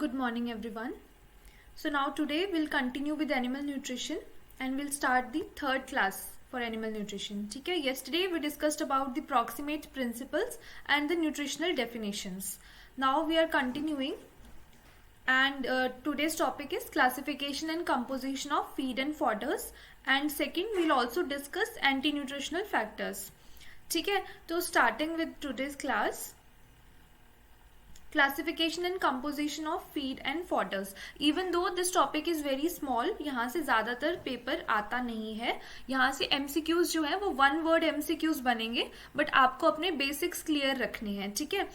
Good morning everyone. So now today we'll continue with animal nutrition and we'll start the third class for animal nutrition. ठीक है, yesterday we discussed about the proximate principles and the nutritional definitions. Now we are continuing and today's topic is classification and composition of feed and fodders, and second we'll also discuss anti-nutritional factors. ठीक है, तो starting with today's class, classification and composition of feed and fodders. Even though this topic is very small, यहाँ से ज़्यादातर paper आता नहीं है. यहाँ से MCQs जो है वो one word MCQs बनेंगे, बट आपको अपने बेसिक्स क्लियर रखने हैं. ठीक है,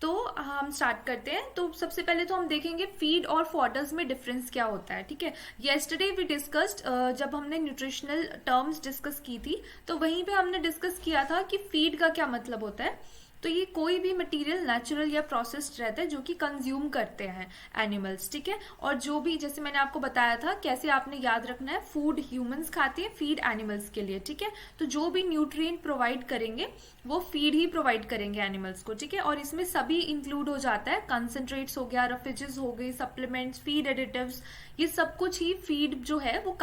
तो हम स्टार्ट करते हैं. तो सबसे पहले तो हम देखेंगे फीड और फॉडर्स में डिफरेंस क्या होता है. ठीक है, येस्टरडे वी डिस्कस्ड, जब हमने न्यूट्रिशनल टर्म्स डिस्कस की थी तो वहीं पे हमने डिस्कस किया था कि फीड का क्या मतलब होता है. तो ये कोई भी मटेरियल नेचुरल या प्रोसेस्ड रहता है जो कि कंज्यूम करते हैं एनिमल्स. ठीक है, और जो भी जैसे मैंने आपको बताया था कैसे आपने याद रखना है, फूड ह्यूमंस खाते हैं, फीड एनिमल्स के लिए. ठीक है, तो जो भी न्यूट्रिएंट प्रोवाइड करेंगे वो फीड ही प्रोवाइड करेंगे एनिमल्स को. ठीक है, और इसमें सभी इंक्लूड हो जाता है, कंसंट्रेट्स हो गया, रफेजेस हो गई, सप्लीमेंट्स, फीड एडिटिव्स, ये सब कुछ ही. फीड जो है वो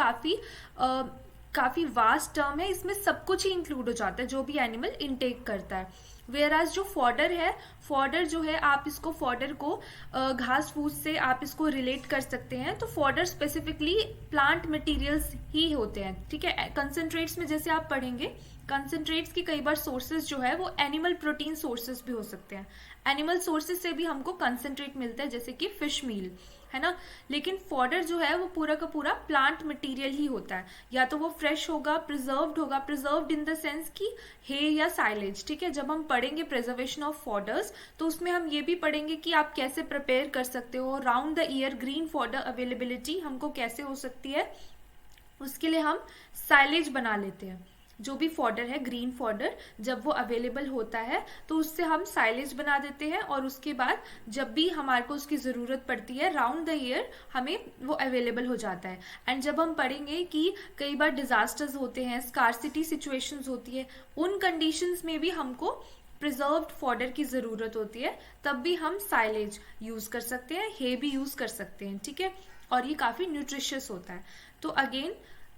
काफी वास्ट टर्म है, इसमें सब कुछ ही इंक्लूड हो जाता है जो भी एनिमल इनटेक करता है. वेयरएज जो फॉडर है, फॉडर जो है आप इसको फॉडर को घास फूस से आप इसको रिलेट कर सकते हैं. तो फॉडर स्पेसिफिकली प्लांट मटेरियल्स ही होते हैं. ठीक है, कंसंट्रेट्स में जैसे आप पढ़ेंगे, कंसंट्रेट्स की कई बार सोर्सेज जो है वो एनिमल प्रोटीन सोर्सेज भी हो सकते हैं. एनिमल सोर्सेज से भी हमको कंसंट्रेट मिलता है जैसे कि फिश मील, है ना. लेकिन फॉडर जो है वो पूरा का पूरा प्लांट मटेरियल ही होता है. या तो वो फ्रेश होगा, प्रिजर्व्ड होगा, प्रिजर्व्ड इन द सेंस कि हे या साइलेज. ठीक है, जब हम पढ़ेंगे प्रिजर्वेशन ऑफ फॉडर्स तो उसमें हम ये भी पढ़ेंगे कि आप कैसे प्रिपेयर कर सकते हो. Round the year green fodder availability हमको कैसे हो सकती है, उसके लिए हम साइलेज बना लेते हैं. जो भी फॉडर है, ग्रीन फॉडर, जब वो अवेलेबल होता है तो उससे हम साइलेज बना देते हैं, और उसके बाद जब भी हमारे को उसकी ज़रूरत पड़ती है राउंड द ईयर हमें वो अवेलेबल हो जाता है. एंड जब हम पढ़ेंगे कि कई बार डिजास्टर्स होते हैं, स्कार्सिटी सिचुएशंस होती है, उन कंडीशंस में भी हमको प्रिजर्व्ड फॉडर की ज़रूरत होती है, तब भी हम साइलेज यूज़ कर सकते हैं, हे भी यूज़ कर सकते हैं. ठीक है, और ये काफ़ी न्यूट्रिशियस होता है. तो अगेन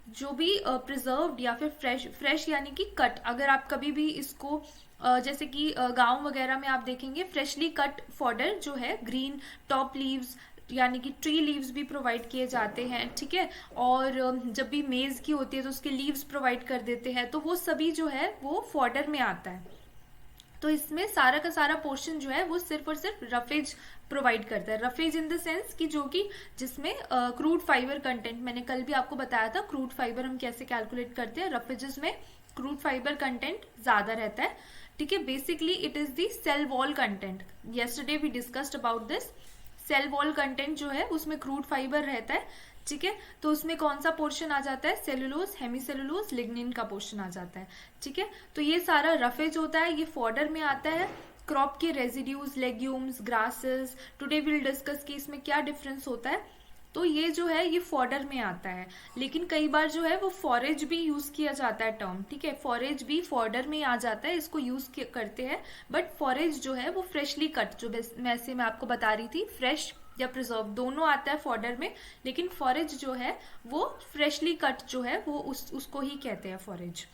जो भी प्रिजर्व्ड या फिर फ्रेश यानी कि कट, अगर आप कभी भी इसको जैसे कि गांव वगैरह में आप देखेंगे फ्रेशली कट फॉडर जो है, ग्रीन टॉप लीव्स यानी कि ट्री लीव्स भी प्रोवाइड किए जाते हैं. ठीक है, और जब भी मेज की होती है तो उसके लीव्स प्रोवाइड कर देते हैं, तो वो सभी जो है वो फॉडर में आता है. तो इसमें सारा का सारा पोर्शन जो है वो सिर्फ और सिर्फ रफेज प्रोवाइड करता है. रफेज इन द सेंस कि जो कि जिसमें क्रूड फाइबर कंटेंट, मैंने कल भी आपको बताया था क्रूड फाइबर हम कैसे कैलकुलेट करते हैं. रफेजेस में क्रूड फाइबर कंटेंट ज्यादा रहता है. ठीक है, basically it is the cell wall content. Yesterday we discussed about this. Cell wall content जो है उसमें क्रूड फाइबर रहता है. ठीक है, तो उसमें कौन सा पोर्शन आ जाता है, सेलुलोज, हेमीसेलुलोज, लिग्निन का पोर्शन आ जाता है. ठीक है, तो ये सारा रफेज होता है, ये फॉडर में आता है. क्रॉप के residues, legumes, grasses, today will discuss कि इसमें क्या डिफरेंस होता है. तो ये जो है ये फॉडर में आता है. लेकिन कई बार जो है वो फॉरेज भी यूज किया जाता है टर्म. ठीक है, फॉरेज भी फॉडर में आ जाता है, इसको यूज करते हैं. बट फॉरेज जो है वो फ्रेशली कट, जो वैसे मैं आपको बता रही थी, फ्रेश या प्रिजर्व दोनों आता है फॉडर में, लेकिन फॉरेज जो है वो फ्रेशली कट जो है वो उसको ही कहते हैं फॉरेज.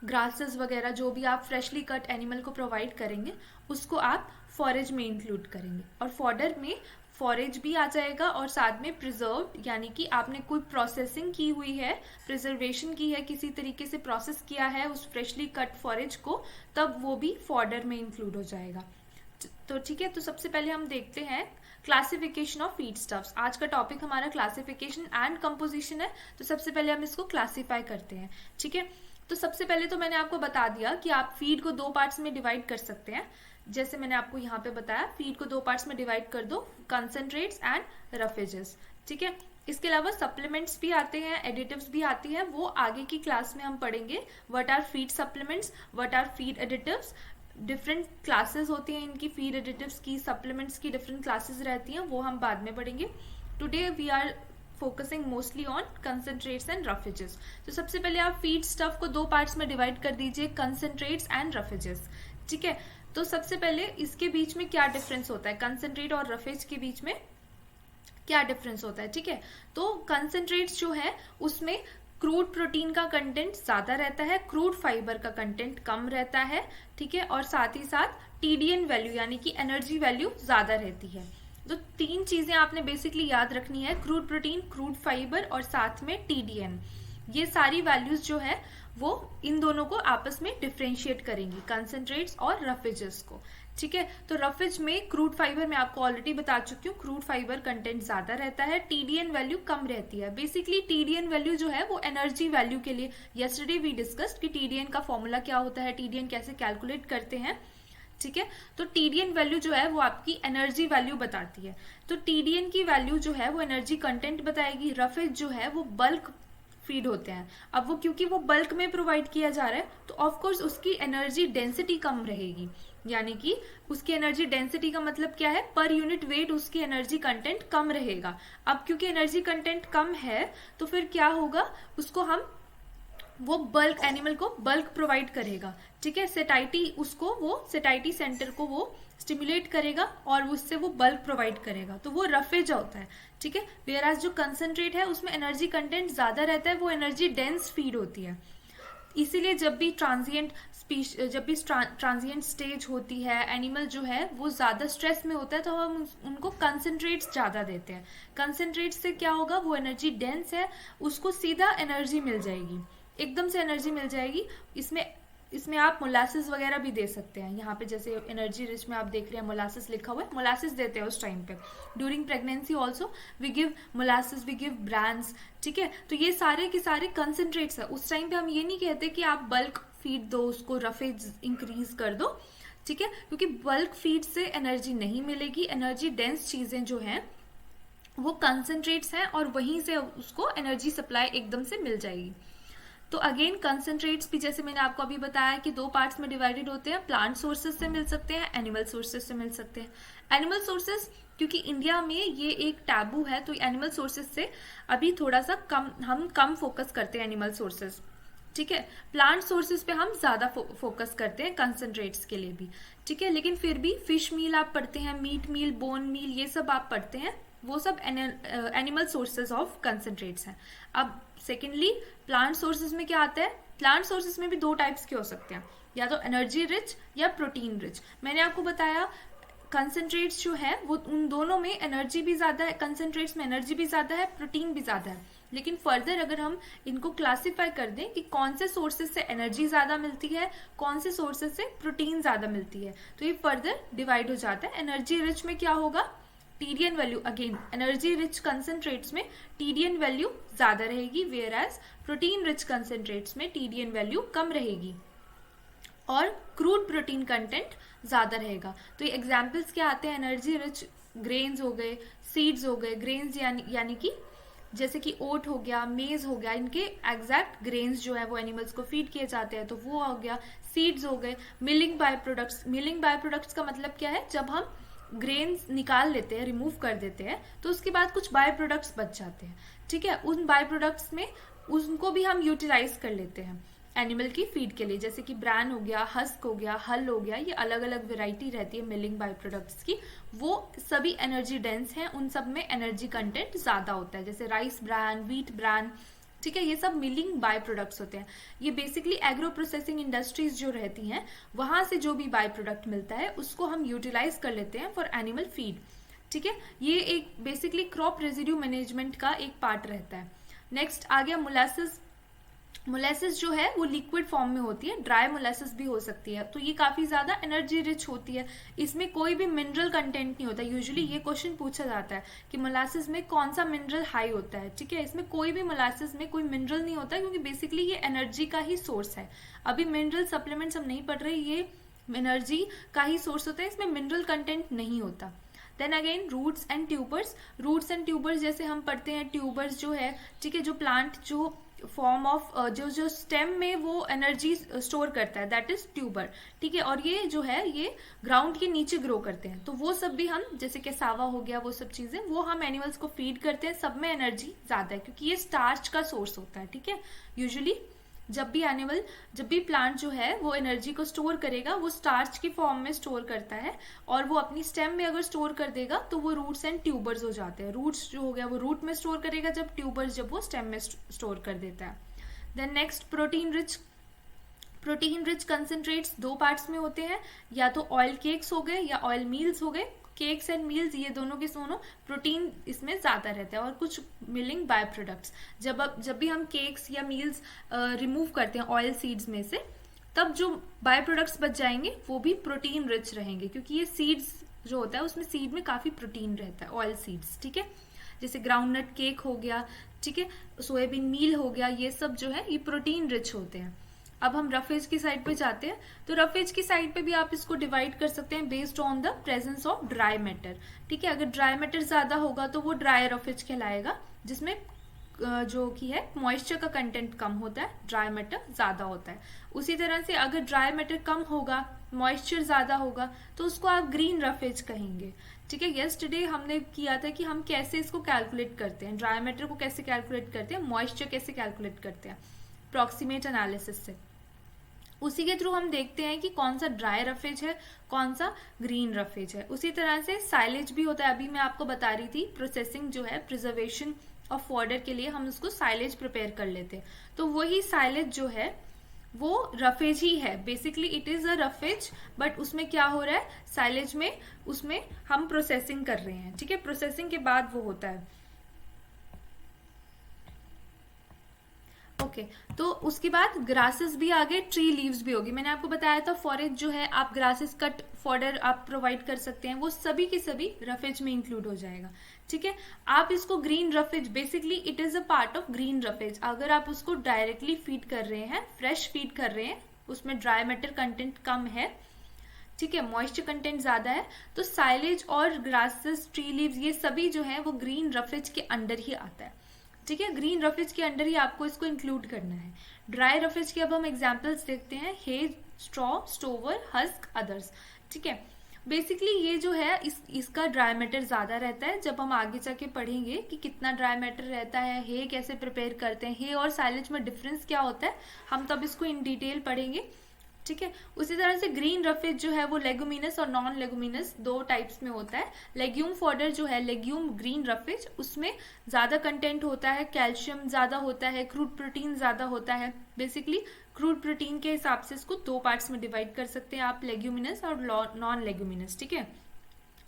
ग्रासेस वगैरह जो भी आप फ्रेशली कट एनिमल को प्रोवाइड करेंगे उसको आप फॉरेज में इंक्लूड करेंगे. और फॉडर में फॉरेज भी आ जाएगा और साथ में प्रिजर्व्ड यानी कि आपने कोई प्रोसेसिंग की हुई है, प्रिजर्वेशन की है, किसी तरीके से प्रोसेस किया है उस फ्रेशली कट फॉरेज को, तब वो भी फॉडर में इंक्लूड हो जाएगा. तो ठीक है, तो सबसे पहले हम देखते हैं क्लासिफिकेशन ऑफ फीड स्टफ्स. आज का टॉपिक हमारा क्लासिफिकेशन एंड कंपोजिशन है. तो सबसे पहले हम इसको क्लासिफाई करते हैं. ठीक है, तो सबसे पहले तो मैंने आपको बता दिया कि आप फीड को दो पार्ट्स में डिवाइड कर सकते हैं. जैसे मैंने आपको यहाँ पे बताया, फीड को दो पार्ट्स में डिवाइड कर दो, कंसंट्रेट्स एंड रफेजेस. ठीक है, इसके अलावा सप्लीमेंट्स भी आते हैं, एडिटिव्स भी आती हैं, वो आगे की क्लास में हम पढ़ेंगे. What are feed supplements, what are feed additives, different classes होती हैं इनकी, फीड एडिटिव्स की, सप्लीमेंट्स की डिफरेंट क्लासेस रहती हैं, वो हम बाद में पढ़ेंगे. Today we are focusing mostly on concentrates and roughages. तो सबसे पहले आप फीड स्टफ को दो पार्ट्स में डिवाइड कर दीजिए, कंसंट्रेट्स एंड रफेजेस. ठीक है, तो सबसे पहले इसके बीच में क्या डिफरेंस होता है, कंसंट्रेट और रफेज के बीच में क्या डिफरेंस होता है, ठीक है। तो कंसंट्रेट्स जो है उसमें क्रूड प्रोटीन का कंटेंट ज्यादा रहता है, क्रूड फाइबर का कंटेंट कम रहता है, ठीक है, और साथ ही साथ टीडीएन वैल्यू यानी कि एनर्जी वैल्यू ज्यादा रहती है। तो 3 चीजें आपने बेसिकली याद रखनी है, क्रूड प्रोटीन, क्रूड फाइबर और साथ में टीडीएन। ये सारी वैल्यूज जो है वो इन दोनों को आपस में डिफ्रेंशिएट करेंगी, कंसंट्रेट्स और रफेजेस को, ठीक है। तो रफेज में क्रूड फाइबर मैं आपको ऑलरेडी बता चुकी हूँ, क्रूड फाइबर कंटेंट ज्यादा रहता है, टीडीएन वैल्यू कम रहती है। बेसिकली टीडीएन वैल्यू जो है वो एनर्जी वैल्यू के लिए, यस्टरडे वी डिस्कस्ड कि टीडीएन का फॉर्मूला क्या होता है, टीडीएन कैसे कैलकुलेट करते हैं, ठीक है। तो टीडीएन वैल्यू जो है वो आपकी एनर्जी वैल्यू बताती है। तो टीडीएन की वैल्यू जो है वो एनर्जी कंटेंट बताएगी, रफेज जो है वो बल्क फीड होते हैं। अब वो क्योंकि वो बल्क में प्रोवाइड किया जा रहा है तो ऑफ कोर्स उसकी एनर्जी डेंसिटी कम रहेगी, यानी कि उसकी एनर्जी डेंसिटी का मतलब क्या है, पर यूनिट वेट उसकी एनर्जी कंटेंट कम रहेगा। अब क्योंकि एनर्जी कंटेंट कम है तो फिर क्या होगा, उसको हम वो बल्क एनिमल को बल्क प्रोवाइड करेगा, ठीक है। सेटाइटी उसको वो सेटाइटी सेंटर को वो स्टिमुलेट करेगा और उससे वो बल्क प्रोवाइड करेगा, तो वो रफेज होता है, ठीक है। वेयरएज जो कंसंट्रेट है उसमें एनर्जी कंटेंट ज्यादा रहता है, वो एनर्जी डेंस फीड होती है। इसीलिए जब भी ट्रांजिएंट स्टेज होती है, एनिमल जो है वो ज्यादा स्ट्रेस में होता है तो हम उनको कंसंट्रेट्स ज्यादा देते हैं। कंसंट्रेट से क्या होगा, वो एनर्जी डेंस है, उसको सीधा एनर्जी मिल जाएगी, एकदम से एनर्जी मिल जाएगी। इसमें आप मोलासिस वगैरह भी दे सकते हैं। यहाँ पे जैसे एनर्जी रिच में आप देख रहे हैं मोलासिस लिखा हुआ है, मोलासिस देते हैं उस टाइम पे। During pregnancy also we give molasses, we give brands, ठीक है। तो ये सारे के सारे कंसंट्रेट्स है। उस टाइम पे हम ये नहीं कहते कि आप बल्क फीड दो उसको, रफेज इंक्रीज कर दो, ठीक है, क्योंकि बल्क फीड से एनर्जी नहीं मिलेगी। एनर्जी डेंस चीजें जो हैं वो कंसंट्रेट्स हैं और वहीं से उसको एनर्जी सप्लाई एकदम से मिल जाएगी। तो अगेन कंसंट्रेट्स भी जैसे मैंने आपको अभी बताया कि 2 पार्ट्स में डिवाइडेड होते हैं, प्लांट सोर्सेज से मिल सकते हैं, एनिमल सोर्सेज से मिल सकते हैं। एनिमल सोर्सेज क्योंकि इंडिया में ये एक टैबू है तो एनिमल सोर्सेज से अभी थोड़ा सा हम कम फोकस करते हैं एनिमल सोर्सेज, ठीक है। प्लांट सोर्सेज पे हम ज्यादा फोकस करते हैं कंसंट्रेट्स के लिए भी, ठीक है। लेकिन फिर भी फिश मील आप पढ़ते हैं, मीट मील, बोन मील, ये सब आप पढ़ते हैं, वो सब एनिमल सोर्सेज ऑफ कंसंट्रेट्स हैं। अब सेकेंडली प्लांट सोर्सेज में क्या आता है, प्लांट सोर्सेज में भी 2 टाइप्स के हो सकते हैं, या तो एनर्जी रिच या प्रोटीन रिच। मैंने आपको बताया कंसंट्रेट्स जो है वो उन दोनों में एनर्जी भी ज्यादा है, कंसंट्रेट्स में एनर्जी भी ज्यादा है, प्रोटीन भी ज्यादा है। लेकिन फर्दर अगर हम इनको क्लासिफाई कर दें कि कौन से सोर्सेज से एनर्जी ज्यादा मिलती है, कौन से सोर्सेज से प्रोटीन ज्यादा मिलती है, तो ये फर्दर डिवाइड हो जाता है। एनर्जी रिच में क्या होगा, TDN value, again energy rich concentrates में टीडीएन वैल्यू ज्यादा रहेगी, whereas protein rich concentrates में टीडीएन वैल्यू कम रहेगी और क्रूड प्रोटीन कंटेंट ज्यादा रहेगा। तो ये एग्जांपल्स क्या आते हैं, एनर्जी रिच ग्रेन्स हो गए, सीड्स हो गए। ग्रेन्स यानी कि जैसे कि ओट हो गया, मेज हो गया, इनके एग्जैक्ट ग्रेन्स जो है वो एनिमल्स को फीड किए जाते हैं, तो वो हो गया। सीड्स हो गए। Milling by products, milling by products का मतलब क्या है, जब हम ग्रेन्स निकाल लेते हैं, रिमूव कर देते हैं, तो उसके बाद कुछ बाय प्रोडक्ट्स बच जाते हैं, ठीक है। उन बाय प्रोडक्ट्स में उनको भी हम यूटिलाइज कर लेते हैं एनिमल की फीड के लिए, जैसे कि ब्रान हो गया, हस्क हो गया, हल हो गया, ये अलग अलग वेराइटी रहती है मिलिंग बाय प्रोडक्ट्स की। वो सभी एनर्जी डेंस हैं, उन सब में एनर्जी कंटेंट ज्यादा होता है, जैसे राइस ब्रान, व्हीट ब्रान, ठीक है। ये सब मिलिंग बाय प्रोडक्ट्स होते हैं। ये बेसिकली एग्रो प्रोसेसिंग इंडस्ट्रीज जो रहती हैं वहां से जो भी बाय प्रोडक्ट मिलता है उसको हम यूटिलाइज कर लेते हैं फॉर एनिमल फीड, ठीक है। ये एक बेसिकली क्रॉप रेजिड्यू मैनेजमेंट का एक पार्ट रहता है। नेक्स्ट आ गया मोलासिस। मोलासिस जो है वो लिक्विड फॉर्म में होती है, ड्राई मोलासिस भी हो सकती है, तो ये काफी ज्यादा एनर्जी रिच होती है। इसमें कोई भी मिनरल कंटेंट नहीं होता। यूजुअली ये क्वेश्चन पूछा जाता है कि मोलासिस में कौन सा मिनरल हाई होता है, ठीक है। इसमें कोई भी मोलासिस में कोई मिनरल नहीं होता क्योंकि बेसिकली ये एनर्जी का ही सोर्स है। अभी मिनरल सप्लीमेंट्स हम नहीं पढ़ रहे, ये एनर्जी का ही सोर्स होता है, इसमें मिनरल कंटेंट नहीं होता। Then again roots and tubers. Roots and tubers जैसे हम पढ़ते हैं, ट्यूबर्स जो है, ठीक है, जो प्लांट जो फॉर्म ऑफ जो स्टेम में वो एनर्जी स्टोर करता है, दैट इज ट्यूबर, ठीक है। और ये जो है ये ग्राउंड के नीचे ग्रो करते हैं, तो वो सब भी हम, जैसे कैसावा हो गया, वो सब चीजें वो हम एनिमल्स को फीड करते हैं, सब में एनर्जी ज्यादा है क्योंकि ये स्टार्च का सोर्स होता है, ठीक है। यूजुअली जब भी प्लांट जो है वो एनर्जी को स्टोर करेगा, वो स्टार्च की फॉर्म में स्टोर करता है, और वो अपनी स्टेम में अगर स्टोर कर देगा तो वो रूट्स एंड ट्यूबर्स हो जाते हैं। रूट्स जो हो गया वो रूट में स्टोर करेगा, जब ट्यूबर्स जब वो स्टेम में स्टोर कर देता है। देन नेक्स्ट प्रोटीन रिच कंसेंट्रेट्स दो पार्ट्स में होते हैं, या तो ऑयल केक्स हो गए या ऑयल मील्स हो गए। केक्स एंड मील्स ये दोनों के दोनों प्रोटीन इसमें ज्यादा रहता है, और कुछ मिलिंग बाय प्रोडक्ट्स। जब भी हम केक्स या मील्स रिमूव करते हैं ऑयल सीड्स में से, तब जो बाय प्रोडक्ट्स बच जाएंगे वो भी प्रोटीन रिच रहेंगे, क्योंकि ये सीड्स जो होता है उसमें सीड में काफी प्रोटीन रहता है, ऑयल सीड्स, ठीक है। जैसे ग्राउंडनट केक हो गया, ठीक है, सोयाबीन मील हो गया, ये सब जो है ये प्रोटीन रिच होते हैं। अब हम रफेज की साइड पे जाते हैं, तो रफेज की साइड पे भी आप इसको डिवाइड कर सकते हैं based on the presence of dry matter, ठीक है। अगर ड्राई मैटर ज्यादा होगा तो वो ड्राई रफेज कहलाएगा, जिसमें जो कि है मॉइस्चर का कंटेंट कम होता है, ड्राई मैटर ज्यादा होता है। उसी तरह से अगर ड्राई मैटर कम होगा, मॉइस्चर ज्यादा होगा, तो उसको आप ग्रीन रफेज कहेंगे, ठीक है। यस्टरडे हमने किया था कि हम कैसे इसको कैलकुलेट करते हैं, ड्राई मैटर को कैसे कैलकुलेट करते हैं, मॉइस्चर कैसे कैलकुलेट करते हैं, प्रॉक्सिमेट एनालिसिस से। उसी के थ्रू हम देखते हैं कि कौन सा ड्राई रफेज है, कौन सा ग्रीन रफेज है। उसी तरह से साइलेज भी होता है, अभी मैं आपको बता रही थी प्रोसेसिंग जो है, प्रिजर्वेशन ऑफ फॉडर के लिए हम उसको साइलेज प्रिपेयर कर लेते हैं, तो वही साइलेज जो है वो रफेज ही है, basically it is a roughage, but उसमें क्या हो रहा है, साइलेज में उसमें हम प्रोसेसिंग कर रहे हैं, ठीक है। प्रोसेसिंग के बाद वो होता है, ओके। तो उसके बाद ग्रासेस भी आ गए, ट्री लीव्स भी होगी। मैंने आपको बताया था फॉरेज जो है आप ग्रासेस कट फॉडर आप प्रोवाइड कर सकते हैं, वो सभी के सभी रफेज में इंक्लूड हो जाएगा, ठीक है। आप इसको green roughage, basically it is a part of green roughage. अगर आप उसको डायरेक्टली फीड कर रहे हैं, फ्रेश फीड कर रहे हैं, उसमें ड्राई मैटर कंटेंट कम है, ठीक है, मॉइस्चर कंटेंट ज्यादा है, तो साइलेज और ग्रासेस, ट्री लीव्स, ये सभी जो है वो ग्रीन रफेज के अंडर ही आता है, ठीक है। ग्रीन रफेज के अंडर ही आपको इसको इंक्लूड करना है। ड्राई रफेज के अब हम एग्जांपल्स देखते हैं, हे, स्ट्रॉ, स्टोवर, हस्क, अदर्स, ठीक है। बेसिकली ये जो है इसका ड्राई मैटर ज्यादा रहता है। जब हम आगे जाके पढ़ेंगे कि कितना ड्राई मैटर रहता है, हे कैसे प्रिपेयर करते हैं, हे और साइलेज में डिफरेंस क्या होता है, हम तब इसको इन डिटेल पढ़ेंगे, ठीक है। उसी तरह से ग्रीन रफेज जो है वो लेगुमिनस और नॉन लेगुमिनस दो टाइप्स में होता है। लेग्यूम फॉडर जो है, लेग्यूम ग्रीन रफेज, उसमें ज्यादा कंटेंट होता है, कैल्शियम ज्यादा होता है, क्रूड प्रोटीन ज्यादा होता है। बेसिकली क्रूड प्रोटीन के हिसाब से इसको दो पार्ट्स में डिवाइड कर सकते हैं आप, लेग्यूमिनस और नॉन लेग्यूमिनस, ठीक है।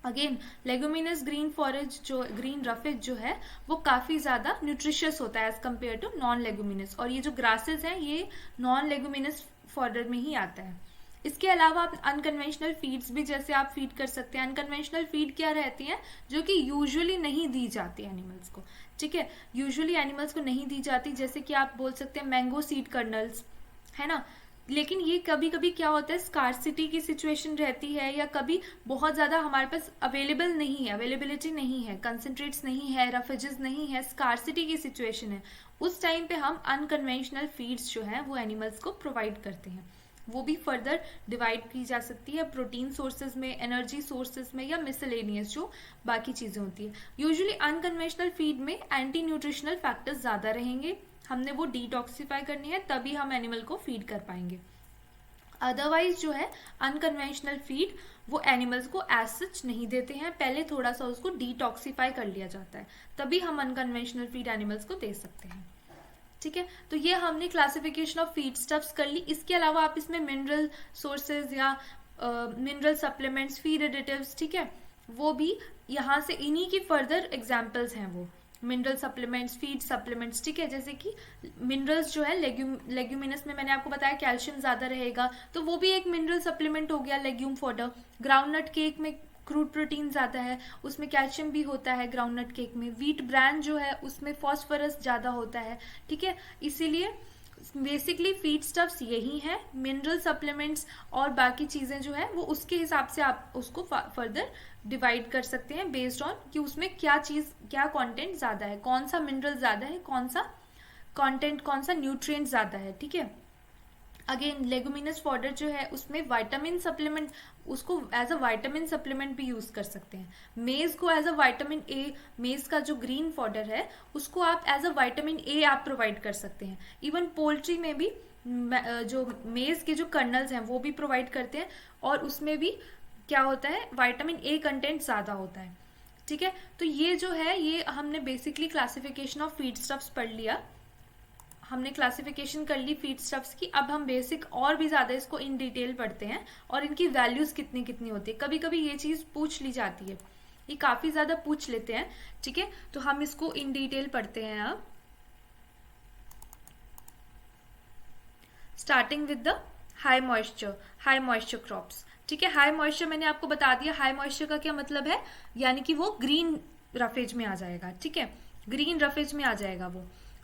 अगेन लेगुमिनस ग्रीन फॉरेज जो ग्रीन रफेज जो है वो काफी ज्यादा न्यूट्रिशियस होता है as compare to non leguminous, और ये जो ग्रासेस हैं ये नॉन लेगुमिनस फॉडर में ही आता है। इसके अलावा आप अनकन्वेंशनल फीड्स भी जैसे आप फीड कर सकते हैं। अनकन्वेंशनल फीड क्या रहती है, जो कि यूजुअली नहीं दी जाती एनिमल्स को, ठीक है, यूजुअली एनिमल्स को नहीं दी जाती, जैसे कि आप बोल सकते हैं मैंगो सीड कर्नल्स, है ना। लेकिन ये कभी कभी क्या होता है, स्कार्सिटी की सिचुएशन रहती है, या कभी बहुत ज्यादा हमारे पास अवेलेबल नहीं है, अवेलेबिलिटी नहीं है, कंसेंट्रेट्स नहीं है, रफेजेस नहीं है, स्कार्सिटी की सिचुएशन है, उस टाइम पे हम अनकन्वेंशनल फीड्स जो है वो एनिमल्स को प्रोवाइड करते हैं। वो भी फर्दर डिवाइड की जा सकती है प्रोटीन सोर्सेज में, एनर्जी सोर्सेज में, या मिसलेनियस जो बाकी चीजें होती है। यूजुअली अनकन्वेंशनल फीड में एंटी न्यूट्रिशनल फैक्टर्स ज्यादा रहेंगे, हमने वो डिटॉक्सिफाई करनी है, तभी हम एनिमल को फीड कर पाएंगे। अदरवाइज जो है अनकन्वेंशनल फीड वो एनिमल्स को एज सच नहीं देते हैं, पहले थोड़ा सा उसको डिटॉक्सिफाई कर लिया जाता है, तभी हम अनकन्वेंशनल फीड एनिमल्स को दे सकते हैं, ठीक है। तो ये हमने क्लासिफिकेशन ऑफ फीड स्टफ्स कर ली। इसके अलावा आप इसमें मिनरल सोर्सेज या मिनरल सप्लीमेंट्स, फीड एडिटिव्स, ठीक है, वो भी यहाँ से इन्हीं की फर्दर एग्जाम्पल्स हैं वो मिनरल सप्लीमेंट्स, फीड सप्लीमेंट्स, ठीक है। जैसे कि मिनरल्स जो है लेग्यूमिनस में मैंने आपको बताया कैल्शियम ज्यादा रहेगा, तो वो भी एक मिनरल सप्लीमेंट हो गया लेग्यूम फॉडर। ग्राउंडनट केक में क्रूड प्रोटीन ज्यादा है, उसमें कैल्शियम भी होता है ग्राउंडनट केक में। व्हीट ब्रांड जो है उसमें फॉस्फोरस ज्यादा होता है, ठीक है। इसीलिए बेसिकली फीड स्टफ्स यही है, मिनरल सप्लीमेंट्स और बाकी चीजें जो है वो उसके हिसाब से आप उसको फर्दर डिवाइड कर सकते हैं बेस्ड ऑन कि उसमें क्या चीज, क्या कंटेंट ज्यादा है, कौन सा मिनरल ज्यादा है, कौन सा कंटेंट, कौन सा न्यूट्रिएंट ज्यादा है, ठीक है। अगेन लेगुमिनस फॉडर जो है उसमें विटामिन सप्लीमेंट, उसको एज अ विटामिन सप्लीमेंट भी यूज कर सकते हैं। मेज को एज अ विटामिन ए, मेज का जो ग्रीन फॉडर है उसको आप एज अ विटामिन ए आप प्रोवाइड कर सकते हैं। इवन पोल्ट्री में भी जो मेज के जो कर्नल्स हैं वो भी प्रोवाइड करते हैं, और उसमें भी क्या होता है, विटामिन ए कंटेंट ज़्यादा होता है। ठीक है, तो ये जो है ये हमने basically classification of feed stuffs पढ़ लिया, हमने क्लासिफिकेशन कर ली फीड स्टफ्स की। अब हम बेसिक और भी ज़्यादा इसको इन डिटेल पढ़ते हैं और इनकी वैल्यूज़ कितनी कितनी होती है। कभी कभी ये चीज़ पूछ ली जाती है, ये काफ़ी ज़्यादा पूछ लेते हैं। ठीक है, तो हम इसको इन डिटेल पढ़ते हैं अब, starting with the high moisture crops. ठीक है, हाई मॉइस्चर मैंने आपको बता दिया, हाई मॉइस्चर का क्या मतलब है, यानी कि वो ग्रीन रफेज में आ जाएगा। ठीक है, ग्रीन रफेज में आ जाएगा वो।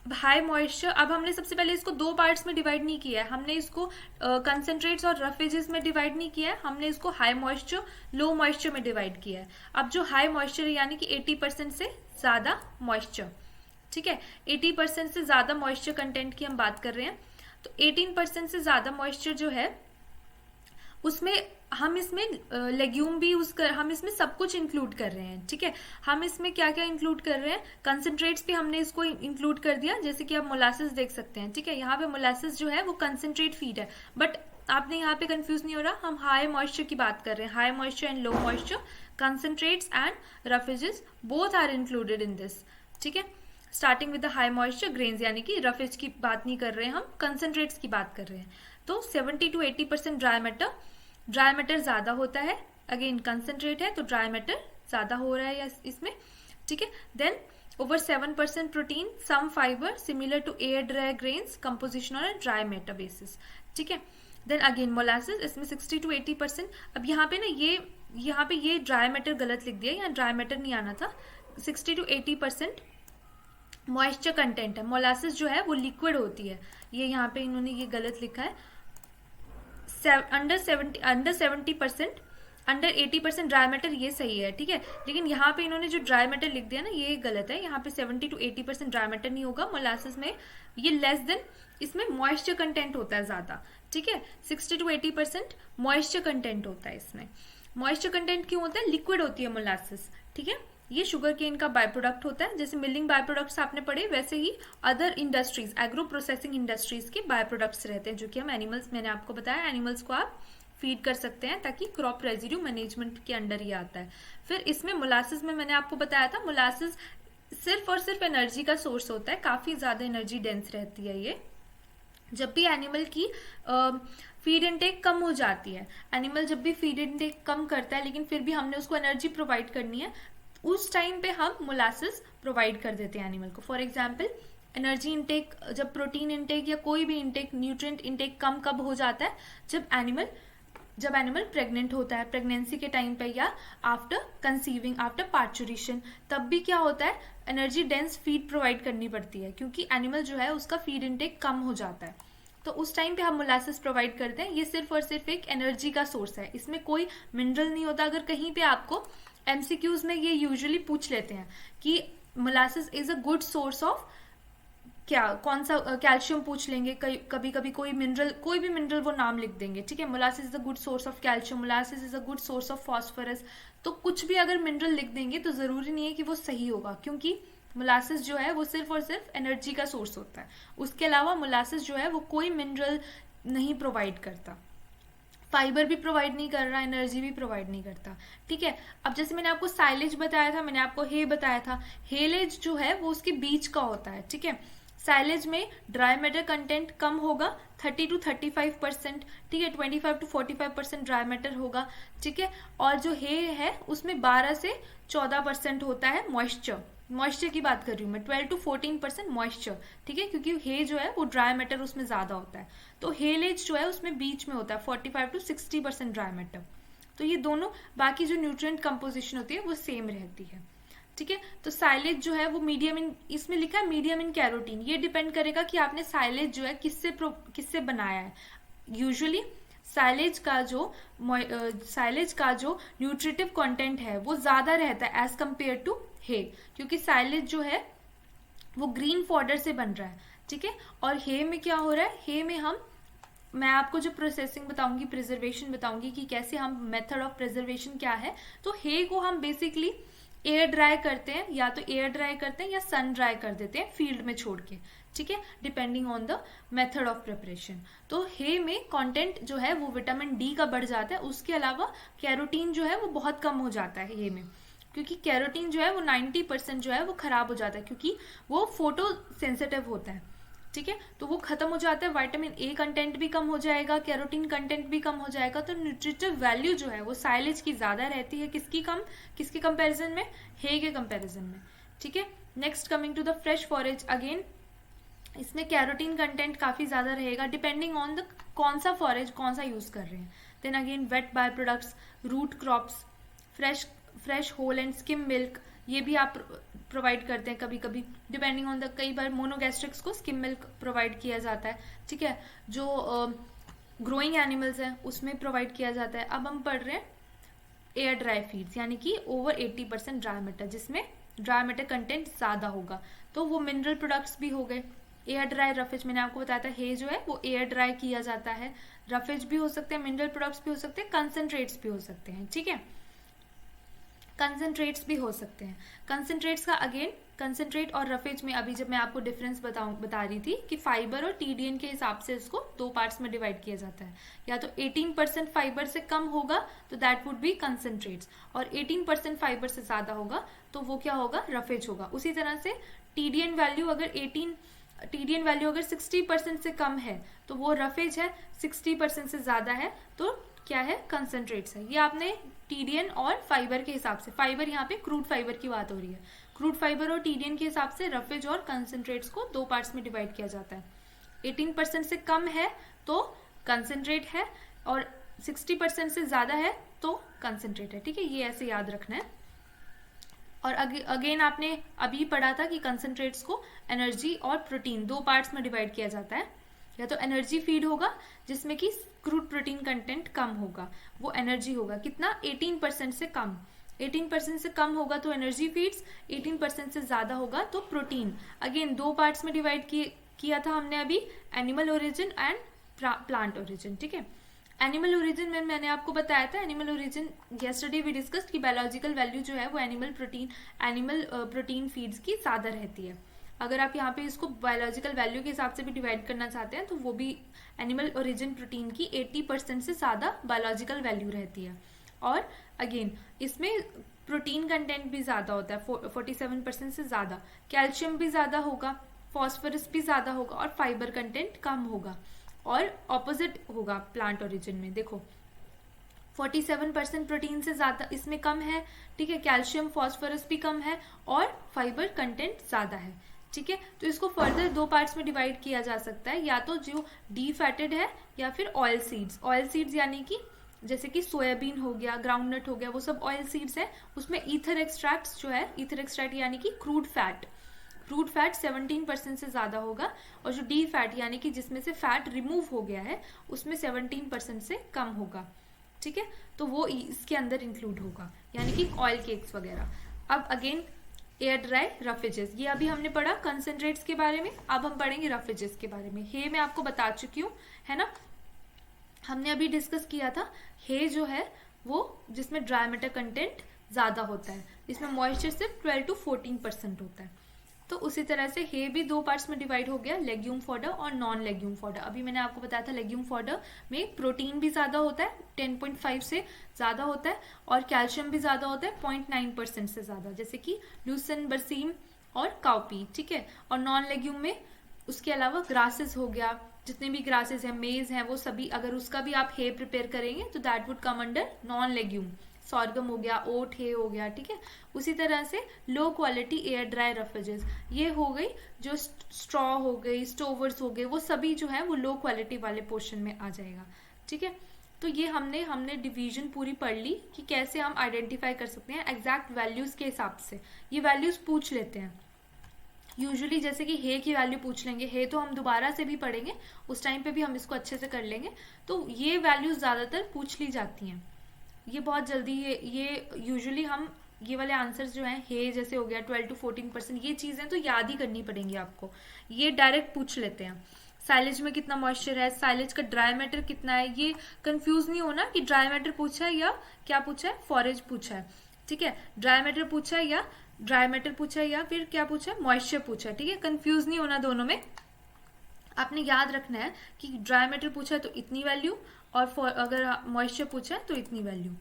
अब हाई मॉइस्चर, अब हमने सबसे पहले इसको दो पार्ट्स में डिवाइड नहीं किया है, हमने इसको कंसंट्रेट्स और रफेजेस में डिवाइड नहीं किया है, हमने इसको हाई मॉइस्चर लो मॉइस्चर में डिवाइड किया है। अब जो हाई मॉइस्चर है यानी कि 80% से ज़्यादा मॉइस्चर, ठीक है, 80% से ज़्यादा मॉइस्चर कंटेंट की हम बात कर रहे हैं। तो 18% से ज़्यादा मॉइस्चर जो है उसमें हम इसमें लेग्यूम भी हम इसमें सब कुछ इंक्लूड कर रहे हैं। ठीक है, हम इसमें क्या क्या इंक्लूड कर रहे हैं, कंसंट्रेट्स भी हमने इसको इंक्लूड कर दिया, जैसे कि आप मोलासेस देख सकते हैं। ठीक है, यहाँ पे मोलासेस जो है वो कंसंट्रेट फीड है, बट आपने यहाँ पे कंफ्यूज नहीं हो रहा, हम हाई मॉइस्चर की बात कर रहे हैं, high moisture and low moisture, concentrates and roughages both are included in this. ठीक है, starting with the high moisture grains, यानी कि रफेज की बात नहीं कर रहे हैं, हम कंसंट्रेट्स की बात कर रहे हैं। तो 70 to 80% ड्राई मैटर ज़्यादा होता है, अगेन कंसंट्रेट है तो ड्राई मैटर ज़्यादा हो रहा है इसमें। ठीक है, then over 7% protein, some fiber similar to air dry grains, composition on a dry matter basis. ठीक है, देन अगेन मोलासेस, इसमें 60 to 80%। अब यहाँ पे ना यहाँ पे ये ड्राई मैटर गलत लिख दिया, यहाँ ड्राई मैटर नहीं आना था, 60 to 80% मॉइस्चर कंटेंट है। मोलासेस जो है वो लिक्विड होती है, ये यहाँ पे इन्होंने ये गलत लिखा है, अंडर 70%, अंडर 80% ड्राई मैटर, ये सही है। ठीक है, लेकिन यहाँ पे इन्होंने जो ड्राई मैटर लिख दिया ना ये गलत है, यहाँ पे 70 to 80% ड्राई मैटर नहीं होगा मोलासेस में, ये लेस देन, इसमें मॉइस्चर कंटेंट होता है ज़्यादा। ठीक है, 60 to 80% मॉइस्चर कंटेंट होता है इसमें। मॉइस्चर कंटेंट क्यों होता है, लिक्विड होती है मोलासेस। ठीक है, ये शुगर केन का बाय प्रोडक्ट होता है, जैसे मिलिंग बाय प्रोडक्ट्स आपने पढ़े, वैसे ही other industries, agro processing industries के बाय प्रोडक्ट्स रहते हैं, जो कि हम एनिमल्स, मैंने आपको बताया एनिमल्स को आप फीड कर सकते हैं, ताकि क्रॉप रेजिड्यू मैनेजमेंट के अंडर ही आता है। फिर इसमें मोलासेस में मैंने आपको बताया था, मोलासेस सिर्फ और सिर्फ एनर्जी का सोर्स होता है, काफ़ी ज़्यादा एनर्जी डेंस रहती है ये। जब भी एनिमल की फीड इनटेक कम हो जाती है, एनिमल जब भी फीड इनटेक कम करता है लेकिन फिर भी हमने उसको एनर्जी प्रोवाइड करनी है, उस टाइम पे हम मोलासेस प्रोवाइड कर देते हैं एनिमल को। फॉर एग्जांपल एनर्जी इनटेक, जब प्रोटीन इनटेक या कोई भी इनटेक, न्यूट्रिएंट इनटेक कम कब हो जाता है, जब एनिमल प्रेग्नेंट होता है, प्रेगनेंसी के टाइम पे या आफ्टर कंसीविंग, आफ्टर पार्चुरेशन, तब भी क्या होता है, एनर्जी डेंस फीड प्रोवाइड करनी पड़ती है, क्योंकि एनिमल जो है उसका फीड इनटेक कम हो जाता है। तो उस टाइम पे हम मोलासेस प्रोवाइड करते हैं। ये सिर्फ और सिर्फ एक एनर्जी का सोर्स है, इसमें कोई मिनरल नहीं होता। अगर कहीं पे आपको एमसीक्यूज में ये यूजुअली पूछ लेते हैं कि molasses is a good source of क्या, कौन सा कैल्शियम पूछ लेंगे, कभी कभी कोई भी मिनरल वो नाम लिख देंगे। ठीक है, molasses is a good source of calcium, molasses is a good source of phosphorus, तो कुछ भी अगर मिनरल लिख देंगे तो जरूरी नहीं है कि वो सही होगा, क्योंकि मोलासेस जो है वो सिर्फ और सिर्फ एनर्जी का सोर्स होता है। उसके अलावा मोलासेस जो है वो कोई मिनरल नहीं प्रोवाइड करता, फाइबर भी प्रोवाइड नहीं कर रहा, एनर्जी भी प्रोवाइड नहीं करता। ठीक है, अब जैसे मैंने आपको साइलेज बताया था, मैंने आपको हे बताया था, हेलेज जो है वो उसके बीच का होता है। ठीक है, साइलेज में ड्राई मैटर कंटेंट कम होगा 30 to 35%। ठीक है, 25 to 45% ड्राई मैटर होगा। ठीक है, और जो हे है उसमें 12 से 14% होता है मॉइस्चर की बात कर रही हूँ मैं, 12 to 14% मॉइस्चर। ठीक है, क्योंकि हे जो है वो ड्राई मैटर उसमें ज्यादा होता है, तो हेलेज जो है उसमें बीच में होता है 45 to 60% ड्राई मैटर। तो ये दोनों, बाकी जो न्यूट्रिएंट कंपोजिशन होती है वो सेम रहती है। ठीक है, तो साइलेज जो है वो मीडियम इन, इसमें लिखा है मीडियम इन कैरोटीन, ये डिपेंड करेगा कि आपने साइलेज जो है किससे बनाया है। यूजुअली साइलेज का जो न्यूट्रिटिव कंटेंट है वो ज्यादा रहता है एज कंपेयर टू हे, क्योंकि साइलेज जो है वो ग्रीन फॉडर से बन रहा है। ठीक है, और हे में क्या हो रहा है, हे में मैं आपको जो प्रोसेसिंग बताऊंगी, प्रिजर्वेशन बताऊंगी कि कैसे हम, मेथड ऑफ प्रिजर्वेशन क्या है। तो हे को हम बेसिकली एयर ड्राई करते हैं, या तो एयर ड्राई करते हैं या सन ड्राई कर देते हैं फील्ड में छोड़ के। ठीक है, depending on the method of preparation. तो हे में कंटेंट जो है वो विटामिन डी का बढ़ जाता है, उसके अलावा कैरोटीन जो है वो बहुत कम हो जाता है हे में, क्योंकि कैरोटीन जो है वो 90% जो है वो खराब हो जाता है, क्योंकि वो फोटो सेंसिटिव होता है, ठीक है, तो वो खत्म हो जाता है। विटामिन ए कंटेंट भी कम हो जाएगा, कैरोटीन कंटेंट भी कम हो जाएगा, तो न्यूट्रिटिव वैल्यू जो है वो साइलेज की ज्यादा रहती है, किसकी कंपैरिजन में, हे के कंपैरिजन में, ठीक है। Next coming to the fresh forage, again इसमें कैरोटीन कंटेंट काफी ज्यादा रहेगा, डिपेंडिंग ऑन द कौन सा फॉरेज कौन सा यूज कर रहे हैं। Then again wet by products, root crops, fresh whole and skim milk, ये भी आप प्रोवाइड करते हैं कभी कभी, डिपेंडिंग ऑन द, कई बार मोनोगैस्ट्रिक्स को स्किम मिल्क प्रोवाइड किया जाता है, ठीक है, जो ग्रोइंग एनिमल्स हैं उसमें प्रोवाइड किया जाता है। अब हम पढ़ रहे हैं एयर ड्राई फीड्स, यानी कि ओवर 80% ड्राई मैटर, जिसमें ड्राई मैटर कंटेंट ज्यादा होगा, तो वो मिनरल प्रोडक्ट्स भी हो गए। एयर ड्राई रफेज, मैंने आपको बताया था हे जो है वो एयर ड्राई किया जाता है, रफेज भी हो सकते हैं, मिनरल प्रोडक्ट्स भी हो सकते हैं, कंसंट्रेट्स भी हो सकते हैं, ठीक है, कंसंट्रेट्स भी हो सकते हैं। कंसंट्रेट्स का अगेन, कंसंट्रेट और रफेज में अभी जब मैं आपको डिफरेंस बता रही थी कि फाइबर और टीडीएन के हिसाब से इसको दो पार्ट्स में डिवाइड किया जाता है, या तो 18% फाइबर से कम होगा तो दैट वुड बी कंसंट्रेट्स, और 18% फाइबर से ज्यादा होगा तो वो क्या होगा, रफेज होगा। उसी तरह से टीडीएन वैल्यू अगर 60% से कम है तो वो रफेज है, 60% से ज्यादा है तो क्या है, कंसंट्रेट्स है। ये आपने टीडीएन और फाइबर के हिसाब से, फाइबर यहाँ पे क्रूड फाइबर की बात हो रही है, क्रूड फाइबर और टीडीएन के हिसाब से रफेज और कंसंट्रेट्स को दो पार्ट्स में डिवाइड किया जाता है। 18% से कम है तो कंसंट्रेट है, और 60% से ज्यादा है तो कंसंट्रेट है, ठीक है, ये ऐसे याद रखना है। और अगेन आपने अभी पढ़ा था कि कंसंट्रेट्स को एनर्जी और प्रोटीन दो पार्ट्स में डिवाइड किया जाता है, या तो एनर्जी फीड होगा जिसमें कि क्रूड प्रोटीन कंटेंट कम होगा, वो एनर्जी होगा कितना, 18% से कम, 18% से कम होगा तो एनर्जी फीड्स, 18% से ज्यादा होगा तो प्रोटीन। अगेन दो पार्ट्स में डिवाइड किया था हमने अभी, animal origin and plant origin, ठीक है। एनिमल ओरिजिन में मैंने आपको बताया था, animal origin yesterday we discussed कि बायोलॉजिकल वैल्यू जो है वो एनिमल प्रोटीन फीड्स की ज्यादा रहती है। अगर आप यहाँ पे इसको बायोलॉजिकल वैल्यू के हिसाब से भी डिवाइड करना चाहते हैं तो वो भी एनिमल ओरिजिन प्रोटीन की 80% से ज्यादा बायोलॉजिकल वैल्यू रहती है। और अगेन इसमें प्रोटीन कंटेंट भी ज्यादा होता है, 47% से ज्यादा, कैल्शियम भी ज्यादा होगा, फॉस्फोरस भी ज्यादा होगा, और फाइबर कंटेंट कम होगा। और ऑपोजिट होगा प्लांट ओरिजिन में, देखो 47% प्रोटीन से ज्यादा इसमें कम है, ठीक है, कैल्शियम फॉस्फोरस भी कम है और फाइबर कंटेंट ज्यादा है, ठीक है। तो इसको फर्दर दो पार्ट्स में डिवाइड किया जा सकता है, या तो जो डीफैटेड है या फिर ऑयल सीड्स यानी कि जैसे कि सोयाबीन हो गया, ग्राउंडनट हो गया, वो सब ऑयल सीड्स है, उसमें ईथर एक्सट्रैक्ट जो है, ईथर एक्सट्रैक्ट यानी कि क्रूड फैट 17% से ज्यादा होगा, और जो डी फैट यानी कि जिसमें से फैट रिमूव हो गया है उसमें 17% से कम होगा, ठीक है, तो वो इसके अंदर इंक्लूड होगा, यानी कि ऑयल केक्स वगैरह। अब अगेन एयर ड्राई रफेजेस, ये अभी हमने पढ़ा कंसंट्रेट्स के बारे में, अब हम पढ़ेंगे रफेजेस के बारे में। हे मैं आपको बता चुकी हूँ, है ना, हमने अभी डिस्कस किया था, हे जो है वो जिसमें ड्राई मैटर कंटेंट ज्यादा होता है, इसमें मॉइस्चर सिर्फ 12 to 14% होता है। तो उसी तरह से हे भी दो पार्ट्स में डिवाइड हो गया, लेग्यूम फॉडर और नॉन लेग्यूम फॉडर। अभी मैंने आपको बताया था लेग्यूम फॉडर में प्रोटीन भी ज्यादा होता है, 10.5 से ज्यादा होता है, और कैल्शियम भी ज्यादा होता है 0.9% से ज्यादा, जैसे कि लूसन, बरसीम और काउपी, ठीक है। और नॉन लेग्यूम में उसके अलावा ग्रासेस हो गया, जितने भी ग्रासेस हैं, मेज हैं, वो सभी, अगर उसका भी आप हे प्रिपेयर करेंगे तो that would come under non legume. Sorghum हो गया, ओट हे हो गया, ठीक है। उसी तरह से low quality air dry roughages, ये हो गई, जो स्ट्रॉ हो गई, स्टोवर्स हो गए, वो सभी जो है वो लो क्वालिटी वाले पोर्शन में आ जाएगा, ठीक है। तो ये हमने डिवीजन पूरी पढ़ ली कि कैसे हम आइडेंटिफाई कर सकते हैं एग्जैक्ट वैल्यूज के हिसाब से। ये वैल्यूज पूछ लेते हैं यूजुअली, जैसे कि हे की वैल्यू पूछ लेंगे, हे तो हम दोबारा से भी पढ़ेंगे, उस टाइम पे भी हम इसको अच्छे से कर लेंगे। तो ये वैल्यूज ज्यादातर पूछ ली जाती हैं, ये बहुत जल्दी, ये यूजुअली हम ये वाले आंसर्स जो हैं, हे जैसे हो गया 12 to 14%, ये चीजें तो याद ही करनी पड़ेंगी आपको, ये डायरेक्ट पूछ लेते हैं। साइलेज में कितना मॉइस्चर है, साइलेज का ड्राई मैटर कितना है, ये कंफ्यूज नहीं होना कि ड्राई मैटर पूछा है या क्या पूछा है, फॉरेज पूछा है, ठीक है, ड्राई मैटर पूछा है या फिर क्या पूछा है, मॉइस्चर पूछा है, ठीक है, कंफ्यूज नहीं होना दोनों में। आपने याद रखना है कि ड्राई मैटर पूछा है तो इतनी वैल्यू, और अगर मॉइस्चर पूछा है तो इतनी वैल्यू।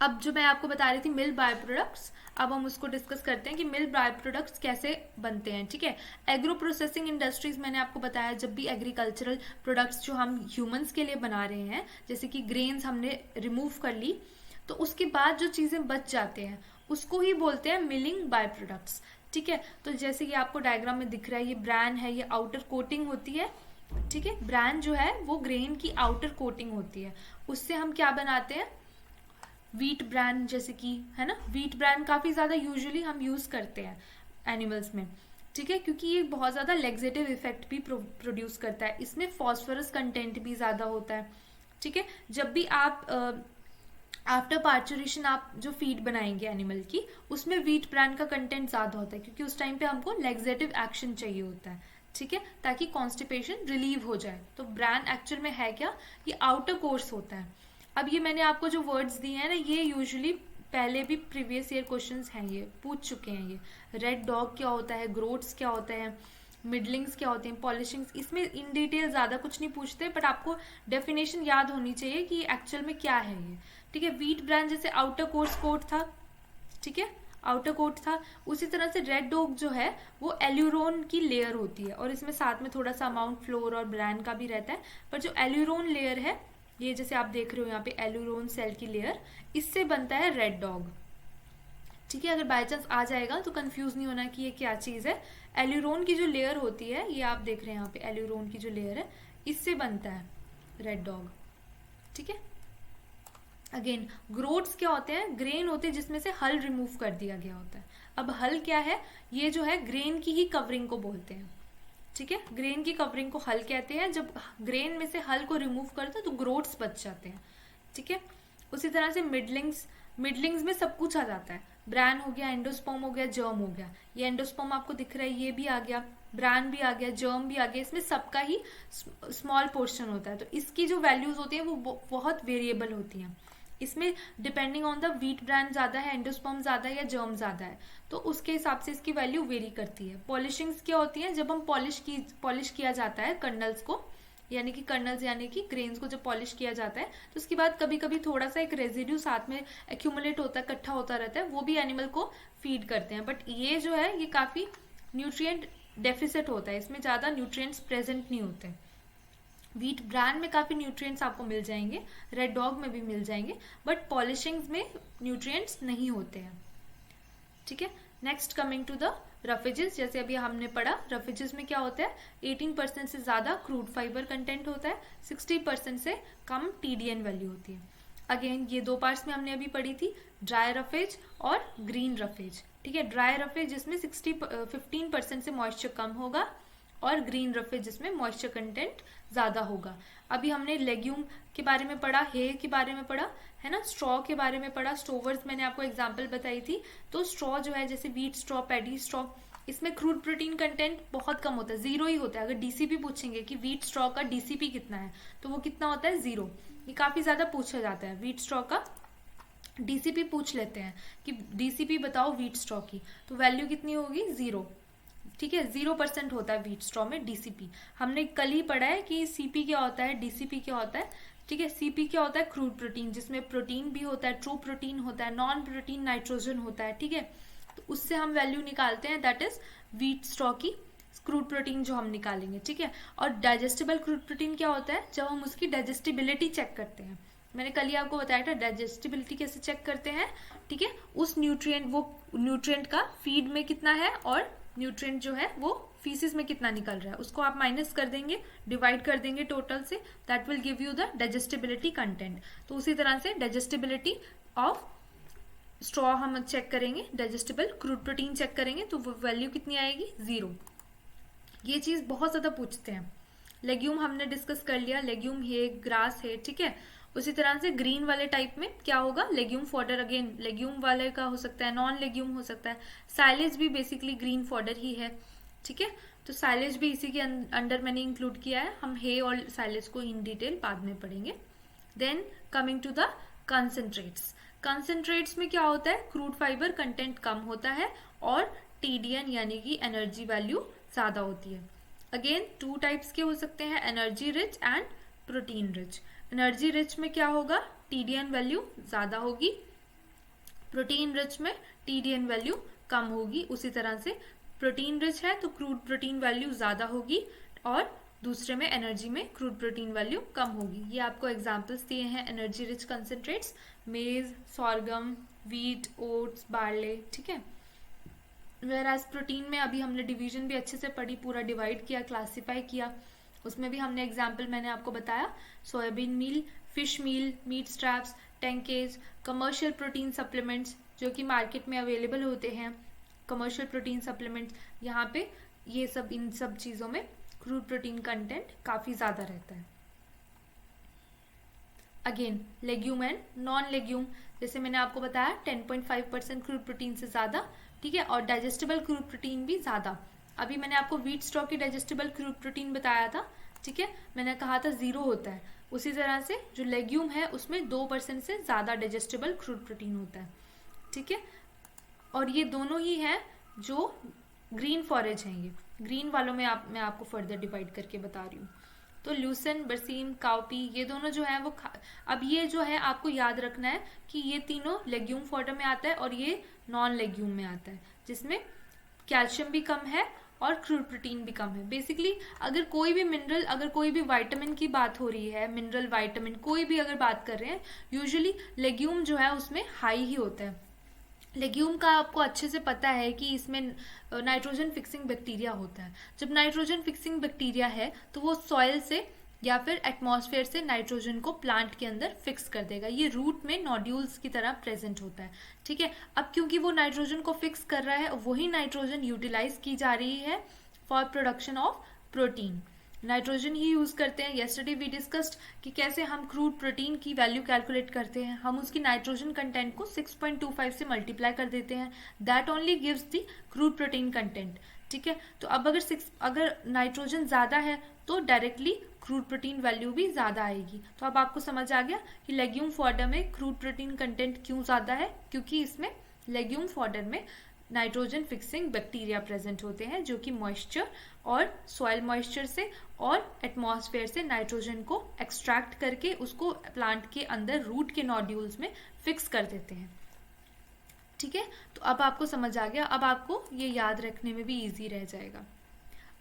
अब जो मैं आपको बता रही थी मिल्क बाय प्रोडक्ट्स, अब हम उसको डिस्कस करते हैं कि मिल्क बाय प्रोडक्ट्स कैसे बनते हैं। ठीक है, एग्रो प्रोसेसिंग इंडस्ट्रीज मैंने आपको बताया, जब भी एग्रीकल्चरल प्रोडक्ट्स जो हम ह्यूमंस के लिए बना रहे हैं, जैसे कि ग्रेन्स हमने रिमूव कर ली, तो उसके बाद जो चीजें बच जाते हैं उसको ही बोलते हैं मिलिंग बाय प्रोडक्ट्स। ठीक है, तो जैसे कि आपको डायग्राम में दिख रहा है, ये ब्रैन है, ये आउटर कोटिंग होती है। ठीक है, ब्रैन जो है वो ग्रेन की आउटर कोटिंग होती है, उससे हम क्या बनाते हैं, व्हीट ब्रैन, जैसे कि है ना, व्हीट ब्रैन काफी ज्यादा यूजुअली हम यूज करते हैं एनिमल्स में। ठीक है, क्योंकि ये बहुत ज्यादा लेग्जेटिव इफेक्ट भी प्रोड्यूस करता है, इसमें फॉस्फोरस कंटेंट भी ज्यादा होता है। ठीक है, जब भी आप आफ्टर पार्चुरेशन आप जो फीड बनाएंगे एनिमल की, उसमें व्हीट ब्रैन का कंटेंट ज्यादा होता है, क्योंकि उस टाइम पे हमको लेग्जेटिव एक्शन चाहिए होता है। ठीक है, ताकि कॉन्स्टिपेशन रिलीव हो जाए। तो ब्रैन एक्चुअल में है क्या, ये आउटर कोर्स होता है। अब ये मैंने आपको जो वर्ड्स दिए हैं ना, ये यूजुअली पहले भी प्रीवियस ईयर क्वेश्चंस हैं, ये पूछ चुके हैं। ये रेड डॉग क्या होता है, ग्रोथ्स क्या होते हैं, मिडलिंग्स क्या होते हैं, पॉलिशिंग्स, इसमें इन डिटेल ज्यादा कुछ नहीं पूछते, बट आपको डेफिनेशन याद होनी चाहिए कि एक्चुअल में क्या है ये। ठीक है, व्हीट ब्रैन जैसे आउटर कोर्स कोट था, ठीक है, आउटर कोट था, उसी तरह से रेड डॉग जो है वो एल्यूरोन की लेयर होती है, और इसमें साथ में थोड़ा सा अमाउंट फ्लोर और ब्रैन का भी रहता है, पर जो एल्यूरोन लेयर है, ये जैसे आप देख रहे हो यहाँ पे एल्यूरोन सेल की लेयर, इससे बनता है रेड डॉग। ठीक है, अगर बाय चांस आ जाएगा तो कंफ्यूज नहीं होना कि ये क्या चीज है। एल्यूरोन की जो लेयर होती है, ये आप देख रहे हैं यहाँ पे एल्यूरोन की जो लेयर है, इससे बनता है रेड डॉग। ठीक है, अगेन ग्रोथ्स क्या होते हैं, ग्रेन होते हैं जिसमें से हल रिमूव कर दिया गया होता है। अब हल क्या है, ये जो है ग्रेन की ही कवरिंग को बोलते हैं। ठीक है, ग्रेन की कवरिंग को हल कहते हैं। जब ग्रेन में से हल को रिमूव करते हैं तो ग्रोथ्स बच जाते हैं। ठीक है, उसी तरह से मिडलिंग्स, मिडलिंग्स में सब कुछ आ जाता है, ब्रैन हो गया, एंडोस्पर्म हो गया, जर्म हो गया। ये एंडोस्पर्म आपको दिख रहा है, ये भी आ गया, ब्रैन भी आ गया, जर्म भी आ गया, इसमें सबका ही स्मॉल पोर्शन होता है। तो इसकी जो वैल्यूज होती हैं वो बहुत वेरिएबल होती हैं। इसमें depending on the wheat bran ज्यादा है, एंडोस्पर्म ज्यादा है या जर्म ज्यादा है, तो उसके हिसाब से इसकी वैल्यू वेरी करती है। पॉलिशिंग्स क्या होती है, जब हम पॉलिश किया जाता है कर्नल्स को, यानी कि कर्नल्स यानी कि ग्रेन्स को जब पॉलिश किया जाता है, तो उसके बाद कभी कभी थोड़ा सा एक रेजिड्यू साथ में एक्यूमुलेट होता है, इकट्ठा होता रहता है, वो भी एनिमल को फीड करते हैं। बट ये जो है ये काफी न्यूट्रिएंट डेफिसिट होता है, इसमें ज्यादा न्यूट्रिएंट्स प्रेजेंट नहीं होते। व्हीट ब्रैन में काफी न्यूट्रिएंट्स आपको मिल जाएंगे, रेड डॉग में भी मिल जाएंगे, बट पॉलिशिंग्स में न्यूट्रिएंट्स नहीं होते हैं। ठीक है, next coming to the roughages, जैसे अभी हमने पढ़ा, रफेजेस में क्या होता है, 18% से ज्यादा क्रूड फाइबर कंटेंट होता है, 60% से कम टीडीएन वैल्यू होती है। अगेन ये दो पार्ट्स में हमने अभी पढ़ी थी, ड्राई रफेज और ग्रीन रफेज। ठीक है, ड्राई रफेज जिसमें 15% से मॉइस्चर कम होगा, और ग्रीन रफेज जिसमें मॉइस्चर कंटेंट ज्यादा होगा। अभी हमने लेग्यूम के बारे में पढ़ा, हे के बारे में पढ़ा है ना, स्ट्रॉ के बारे में पढ़ा, स्टोवर्स मैंने आपको एग्जांपल बताई थी। तो स्ट्रॉ जो है, जैसे व्हीट स्ट्रॉ, पैडी स्ट्रॉ, इसमें क्रूड प्रोटीन कंटेंट बहुत कम होता है, 0 ही होता है। अगर डीसीपी पूछेंगे कि व्हीट स्ट्रॉ का डीसीपी कितना है, तो वो कितना होता है, 0। ये काफी ज्यादा पूछा जाता है, व्हीट स्ट्रॉ का डीसीपी पूछ लेते हैं कि डीसीपी बताओ व्हीट स्ट्रॉ की, तो वैल्यू कितनी होगी, 0। ठीक है, 0% होता है व्हीट स्ट्रॉ में डीसीपी। हमने कल ही पढ़ा है कि सीपी क्या होता है, डीसीपी क्या होता है। ठीक है, सीपी क्या होता है, क्रूड प्रोटीन, जिसमें प्रोटीन भी होता है, ट्रू प्रोटीन होता है, नॉन प्रोटीन नाइट्रोजन होता है। ठीक है, तो उससे हम वैल्यू निकालते हैं, दैट इज व्हीट स्ट्रॉ की क्रूड प्रोटीन जो हम निकालेंगे। ठीक है, और डाइजेस्टिबल क्रूड प्रोटीन क्या होता है, जब हम उसकी डाइजेस्टिबिलिटी चेक करते हैं। मैंने कल ही आपको बताया था डाइजेस्टिबिलिटी कैसे चेक करते हैं। ठीक है, उस न्यूट्रिएंट, वो न्यूट्रिएंट का फीड में कितना है और न्यूट्रिएंट जो है वो फीसिस में कितना निकल रहा है, उसको आप माइनस कर देंगे, डिवाइड कर देंगे टोटल से, that will give you the digestibility content. तो उसी तरह से डाइजेस्टिबिलिटी ऑफ स्ट्रॉ हम चेक करेंगे, डाइजेस्टिबल क्रूड प्रोटीन चेक करेंगे, तो वो वैल्यू कितनी आएगी, 0। ये चीज बहुत ज्यादा पूछते हैं। लेग्यूम हमने डिस्कस कर लिया, लेग्यूम है, ग्रास है। ठीक है, उसी तरह से ग्रीन वाले टाइप में क्या होगा, लेग्यूम फॉडर, अगेन लेग्यूम वाले का हो सकता है, नॉन लेग्यूम हो सकता है। साइलेज भी बेसिकली ग्रीन फॉडर ही है। ठीक है, तो साइलेज भी इसी के अंडर मैंने इंक्लूड किया है। हम हे और साइलेज को इन डिटेल बाद में पढ़ेंगे। देन कमिंग टू द कंसेंट्रेट्स, कंसेंट्रेट्स में क्या होता है, क्रूड फाइबर कंटेंट कम होता है और टीडीएन यानी कि एनर्जी वैल्यू ज्यादा होती है। अगेन 2 टाइप्स के हो सकते हैं, energy rich and protein rich. Energy rich में क्या होगा, TDN वैल्यू ज्यादा होगी, प्रोटीन रिच में TDN वैल्यू कम होगी। उसी तरह से प्रोटीन रिच है तो क्रूड प्रोटीन वैल्यू ज्यादा होगी और दूसरे में एनर्जी में क्रूड प्रोटीन वैल्यू कम होगी। ये आपको एग्जांपल्स दिए हैं एनर्जी रिच कंसेंट्रेट्स, मेज, सॉर्गम, वीट, ओट्स, बार्ले, ठीक है। वेयर एज प्रोटीन में अभी हमने डिवीजन भी अच्छे से पढ़ी, पूरा डिवाइड किया, क्लासिफाई किया। उसमें भी हमने एग्जाम्पल मैंने आपको बताया, soybean meal, fish meal, meat scraps, tankage, commercial protein supplements जो कि मार्केट में अवेलेबल होते हैं, कमर्शियल प्रोटीन सप्लीमेंट्स, यहाँ पे ये सब, इन सब चीज़ों में क्रूड प्रोटीन कंटेंट काफ़ी ज़्यादा रहता है। Again legume and non legume, जैसे मैंने आपको बताया 10.5% क्रूड प्रोटीन से ज़्यादा, ठीक है, और डाइजेस्टेबल क्रूड प्रोटीन भी ज़्यादा। अभी मैंने आपको व्हीट स्ट्रॉ की डाइजेस्टेबल क्रूड प्रोटीन बताया था, ठीक है, मैंने कहा था 0 होता है। उसी तरह से जो लेग्यूम है उसमें 2% से ज़्यादा डाइजेस्टेबल क्रूड प्रोटीन होता है, ठीक है। और ये दोनों ही हैं जो ग्रीन फॉरेज हैं, ये ग्रीन वालों में मैं आपको फर्दर डिवाइड करके बता रही हूँ। तो ल्यूसन, बरसीम, काउपी, ये दोनों जो है वो अब ये जो है आपको याद रखना है कि ये तीनों लेग्यूम फॉर्डर में आता है और ये नॉन लेग्यूम में आता है, जिसमें कैल्शियम भी कम है और क्रूड प्रोटीन भी कम है। बेसिकली अगर कोई भी मिनरल, अगर कोई भी विटामिन की बात हो रही है, मिनरल विटामिन कोई भी अगर बात कर रहे हैं, यूजुअली लेग्यूम जो है उसमें हाई ही होता है। लेग्यूम का आपको अच्छे से पता है कि इसमें नाइट्रोजन फिक्सिंग बैक्टीरिया होता है। जब नाइट्रोजन फिक्सिंग बैक्टीरिया है तो वो सॉइल से या फिर एटमॉस्फेयर से नाइट्रोजन को प्लांट के अंदर फिक्स कर देगा। ये रूट में नोड्यूल्स की तरह प्रेजेंट होता है, ठीक है। अब क्योंकि वो नाइट्रोजन को फिक्स कर रहा है, वही नाइट्रोजन यूटिलाइज की जा रही है for production of protein. Nitrogen he use करते हैं। यस्टरडे वी डिस्कस्ड कि कैसे हम क्रूड प्रोटीन की वैल्यू कैलकुलेट करते हैं, हम उसकी नाइट्रोजन कंटेंट को 6.25 से मल्टीप्लाई कर देते हैं, that only gives the crude protein content, ठीक है। तो अब अगर नाइट्रोजन ज्यादा है तो डायरेक्टली क्रूड प्रोटीन वैल्यू भी ज्यादा आएगी। तो अब आपको समझ आ गया कि लेग्यूम फॉडर में क्रूड प्रोटीन कंटेंट क्यों ज्यादा है, क्योंकि इसमें लेग्यूम फॉडर में नाइट्रोजन फिक्सिंग बैक्टीरिया प्रेजेंट होते हैं जो कि मॉइस्चर और सॉइल मॉइस्चर से और एटमॉस्फेयर से नाइट्रोजन को एक्सट्रैक्ट करके उसको प्लांट के अंदर रूट के नोड्यूल्स में फिक्स कर देते हैं, ठीक है। तो अब आपको समझ आ गया, अब आपको ये याद रखने में भी इजी रह जाएगा।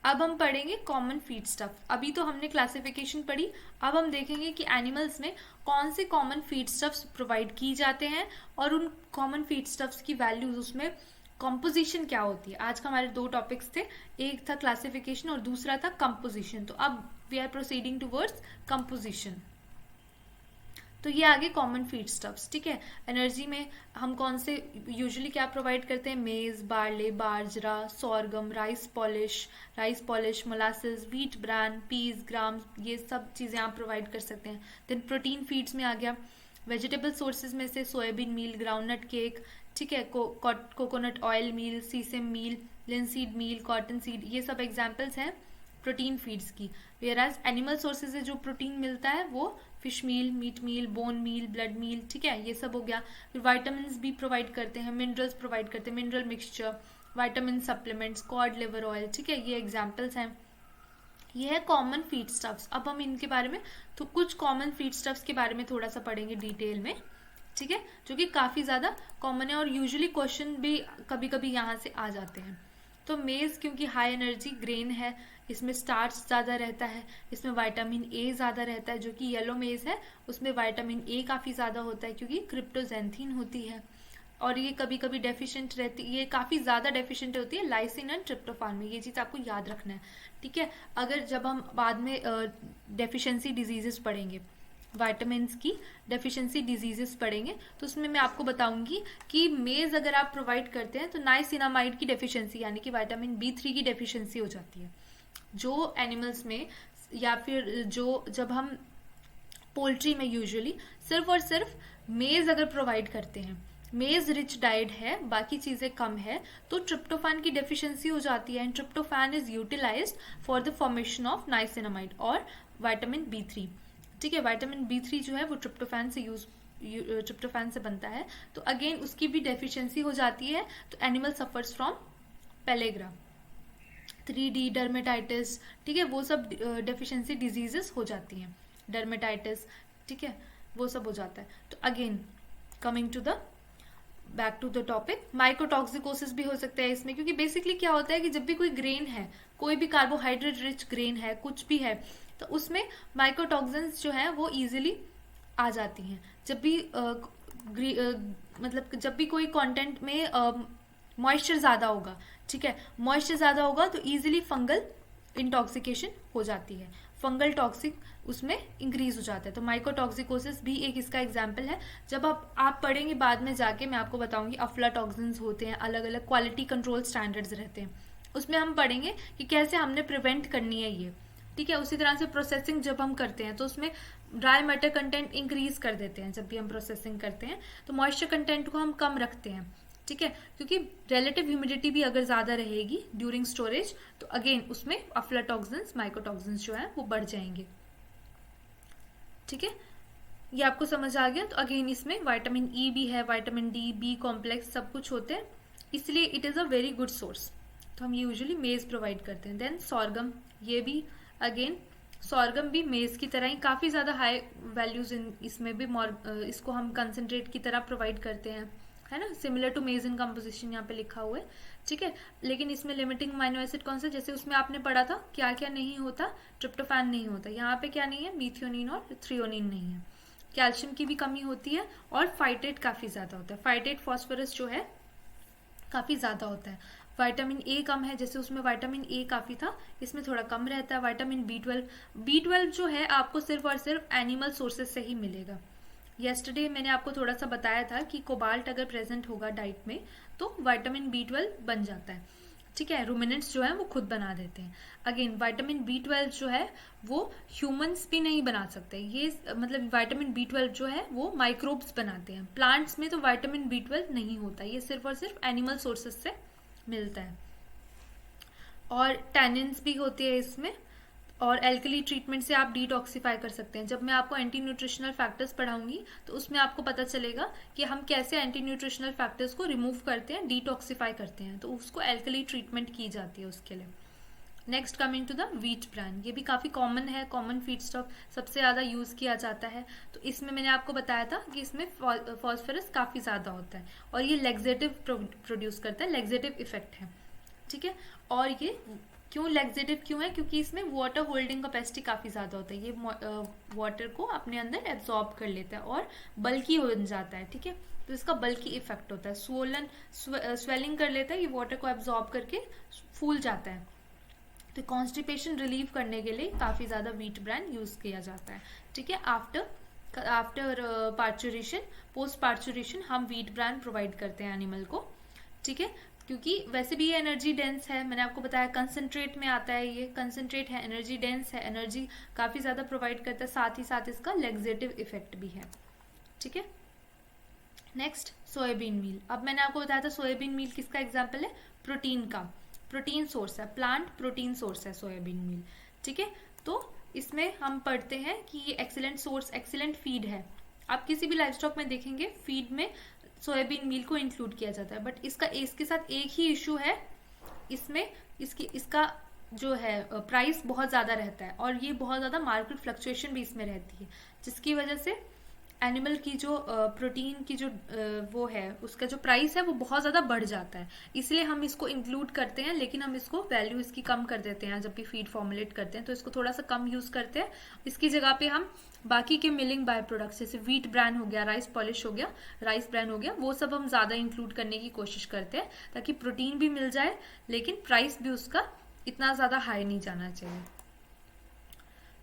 अब हम पढ़ेंगे कॉमन फीड स्टफ। अभी तो हमने क्लासिफिकेशन पढ़ी, अब हम देखेंगे कि एनिमल्स में कौन से कॉमन फीड स्टफ्स प्रोवाइड की जाते हैं और उन कॉमन फीड स्टफ्स की वैल्यूज, उसमें कंपोजिशन क्या होती है। आज का हमारे 2 टॉपिक्स थे, एक था क्लासिफिकेशन और दूसरा था कंपोजिशन। तो अब we are proceeding towards composition. तो ये आगे कॉमन फीड स्टफ्स, ठीक है। एनर्जी में हम कौन से यूजुअली क्या प्रोवाइड करते हैं, मेज, बार्ले, बाजरा, sorghum, rice polish, molasses, wheat bran, peas, gram, ये सब चीज़ें आप प्रोवाइड कर सकते हैं। देन प्रोटीन फीड्स में आ गया वेजिटेबल सोर्सेज में से सोयाबीन मील, ग्राउंडनट केक, ठीक है, कोकोनट ऑयल मील, सीसेम मील, लिनसीड मील, कॉटन सीड, ये सब एग्जाम्पल्स हैं प्रोटीन फीड्स की। वेयर एज एनिमल सोर्सेज से जो प्रोटीन मिलता है वो फिश मील, मीट मील, बोन मील, ब्लड मील, ठीक है, ये सब हो गया। फिर वाइटामिन भी प्रोवाइड करते हैं, मिनरल्स प्रोवाइड करते हैं, mineral mixture, vitamin supplements, cod liver oil, ठीक है, ये एग्जाम्पल्स हैं। ये है कॉमन फीड स्टफ्स। अब हम इनके बारे में तो कुछ कॉमन फीड स्टफ्स के बारे में थोड़ा सा पढ़ेंगे डिटेल में, ठीक है, जो कि काफी ज्यादा कॉमन है और यूजुअली क्वेश्चन भी कभी कभी यहाँ से आ जाते हैं। तो मेज क्योंकि हाई एनर्जी ग्रेन है, इसमें स्टार्च ज्यादा रहता है, इसमें विटामिन ए ज्यादा रहता है, जो कि येलो मेज है उसमें विटामिन ए काफी ज्यादा होता है क्योंकि क्रिप्टोजेंथिन होती है। और ये कभी कभी डेफिशिएंट रहती है, ये काफी ज्यादा डेफिशिएंट होती है लाइसिन एंड ट्रिप्टोफान में, ये चीज आपको याद रखना है, ठीक है। अगर जब हम बाद में डेफिशिएंसी डिजीजेस पढ़ेंगे, विटामिन्स की डेफिशिएंसी डिजीजेस पढ़ेंगे, तो उसमें मैं आपको बताऊंगी कि मेज अगर आप प्रोवाइड करते हैं तो नाइसिनामाइड की डेफिशिएंसी यानी कि विटामिन B3 की डेफिशिएंसी हो जाती है। जो एनिमल्स में या फिर जो जब हम पोल्ट्री में यूजुअली सिर्फ और सिर्फ मेज अगर प्रोवाइड करते हैं, मेज रिच डाइट है, बाकी चीजें कम है, तो ट्रिप्टोफैन की डेफिशिएंसी हो जाती है and tryptophan is utilized for the formation of niacinamide और विटामिन B3, ठीक है। विटामिन B3 जो है वो ट्रिप्टोफैन से बनता है, तो अगेन उसकी भी डेफिशिएंसी हो जाती है, तो animal suffers from pellagra, 3D dermatitis, ठीक है, वो सब डेफिशिएंसी डिजीजेस हो जाती हैं, डर्मेटाइटिस, ठीक है, वो सब हो जाता है। तो again coming to the back to the topic, mycotoxicosis भी हो सकता है इसमें, क्योंकि बेसिकली क्या होता है कि जब भी कोई ग्रेन है, कोई भी कार्बोहाइड्रेट रिच ग्रेन है, कुछ भी है, तो उसमें माइकोटॉक्सिन्स जो है वो इजीली आ जाती हैं। जब भी मतलब जब भी कोई कंटेंट में मॉइस्चर ज़्यादा होगा, ठीक है, मॉइस्चर ज़्यादा होगा तो इजीली फंगल इंटॉक्सिकेशन हो जाती है, फंगल टॉक्सिक उसमें इंक्रीज हो जाता है। तो माइकोटॉक्सिकोसिस भी एक इसका एग्जाम्पल है। जब आप पढ़ेंगे बाद में जाके, मैं आपको बताऊंगी अफ्लाटॉक्सिन्स होते हैं, अलग अलग क्वालिटी कंट्रोल स्टैंडर्ड्स रहते हैं, उसमें हम पढ़ेंगे कि कैसे हमने प्रिवेंट करनी है ये, ठीक है। उसी तरह से प्रोसेसिंग जब हम करते हैं तो उसमें ड्राई मैटर कंटेंट इंक्रीज कर देते हैं, जब भी हम प्रोसेसिंग करते हैं तो मॉइस्चर कंटेंट को हम कम रखते हैं, ठीक है, क्योंकि रिलेटिव ह्यूमिडिटी भी अगर ज़्यादा रहेगी ड्यूरिंग स्टोरेज तो अगेन उसमें अफ्लाटॉक्सिन्स, माइकोटॉक्सिन्स जो है वो बढ़ जाएंगे, ठीक है। ये आपको समझ आ गया। तो अगेन इसमें विटामिन ई भी है, विटामिन डी, बी कॉम्प्लेक्स सब कुछ होते हैं, इसलिए it is a very good source. तो हम यूजुअली मेज प्रोवाइड करते हैं। देन सॉर्गम, ये भी अगेन सॉर्गम भी मेज की तरह ही काफ़ी ज़्यादा हाई वैल्यूज इसमें भी इसको हम कंसनट्रेट की तरह प्रोवाइड करते हैं, है ना, सिमिलर टू मेज इन कंपोजिशन यहाँ पे लिखा हुआ है, ठीक है। लेकिन इसमें लिमिटिंग अमाइनो एसिड कौन सा, जैसे उसमें आपने पढ़ा था क्या क्या नहीं होता, ट्रिप्टोफैन नहीं होता, यहाँ पे क्या नहीं है, मीथियोनिन और थ्रियोनिन नहीं है, कैल्शियम की भी कमी होती है और फाइटेट काफ़ी ज़्यादा होता है, फाइटेट फॉस्फोरस जो है काफ़ी ज़्यादा होता है। विटामिन ए कम है, जैसे उसमें विटामिन ए काफ़ी था, इसमें थोड़ा कम रहता है। विटामिन बी ट्वेल्व जो है आपको सिर्फ और सिर्फ एनिमल सोर्सेज से ही मिलेगा। येस्टरडे मैंने आपको थोड़ा सा बताया था कि कोबाल्ट अगर प्रेजेंट होगा डाइट में तो विटामिन बी ट्वेल्व बन जाता है, ठीक है, रूमिनेंट्स जो है वो खुद बना देते हैं। अगेन विटामिन बी ट्वेल्व जो है वो ह्यूमंस भी नहीं बना सकते, ये मतलब विटामिन बी ट्वेल्व जो है वो माइक्रोब्स बनाते हैं, प्लांट्स में तो विटामिन बी ट्वेल्व नहीं होता, ये सिर्फ और सिर्फ एनिमल सोर्सेज से मिलता है। और टैनिन्स भी होते हैं इसमें, और एल्कली ट्रीटमेंट से आप डिटॉक्सिफाई कर सकते हैं। जब मैं आपको एंटी न्यूट्रिशनल फैक्टर्स पढ़ाऊंगी तो उसमें आपको पता चलेगा कि हम कैसे एंटी न्यूट्रिशनल फैक्टर्स को रिमूव करते हैं, डिटॉक्सिफाई करते हैं, तो उसको एल्कली ट्रीटमेंट की जाती है उसके लिए। Next coming to the wheat bran, ये भी काफ़ी कॉमन है, कॉमन फीड स्टॉक सबसे ज़्यादा यूज़ किया जाता है। तो इसमें मैंने आपको बताया था कि इसमें फॉस्फोरस काफ़ी ज़्यादा होता है और ये लेग्जेटिव प्रोड्यूस करता है, लेग्जेटिव इफेक्ट है, ठीक है। और ये क्यों लेग्जेटिव क्यों है, क्योंकि इसमें वाटर होल्डिंग कैपेसिटी काफ़ी ज़्यादा होता है, ये वाटर को अपने अंदर एब्जॉर्ब कर लेता है और बल्कि हो जाता है, ठीक है। तो इसका बल्कि इफेक्ट होता है, स्वेलिंग कर लेता है, ये वाटर को एब्जॉर्ब करके फूल जाता है। तो कॉन्स्टिपेशन रिलीव करने के लिए काफ़ी ज़्यादा व्हीट ब्रान यूज़ किया जाता है, ठीक है। आफ्टर पार्चुरेशन, पोस्ट पार्चुरेशन हम व्हीट ब्रान प्रोवाइड करते हैं एनिमल को, ठीक है, क्योंकि वैसे भी ये एनर्जी डेंस है, मैंने आपको बताया कंसनट्रेट में आता है, ये कंसनट्रेट है, एनर्जी डेंस है, एनर्जी काफ़ी ज़्यादा प्रोवाइड करता है, साथ ही साथ इसका लेग्जेटिव इफेक्ट भी है, ठीक है। नेक्स्ट सोयाबीन मील, अब मैंने आपको बताया था सोयाबीन मील किसका एग्जाम्पल है, प्रोटीन का, प्रोटीन सोर्स है, प्लांट प्रोटीन सोर्स है सोयाबीन मील, ठीक है। तो इसमें हम पढ़ते हैं कि ये एक्सीलेंट सोर्स, एक्सीलेंट फीड है। आप किसी भी लाइवस्टॉक में देखेंगे फीड में सोयाबीन मील को इंक्लूड किया जाता है, बट इसके साथ एक ही इशू है, इसमें इसका जो है प्राइस बहुत ज़्यादा रहता है और ये बहुत ज़्यादा मार्केट फ्लक्चुएशन भी इसमें रहती है, जिसकी वजह से एनिमल की जो प्रोटीन की जो वो है उसका जो प्राइस है वो बहुत ज़्यादा बढ़ जाता है, इसलिए हम इसको इंक्लूड करते हैं, लेकिन हम इसको वैल्यू इसकी कम कर देते हैं जब भी फीड फॉर्मुलेट करते हैं, तो इसको थोड़ा सा कम यूज़ करते हैं। इसकी जगह पे हम बाकी के मिलिंग बाय प्रोडक्ट्स जैसे व्हीट ब्रान हो गया, राइस पॉलिश हो गया, राइस ब्रान हो गया, वो सब हम ज़्यादा इंक्लूड करने की कोशिश करते हैं ताकि प्रोटीन भी मिल जाए लेकिन प्राइस भी उसका इतना ज़्यादा हाई नहीं जाना चाहिए।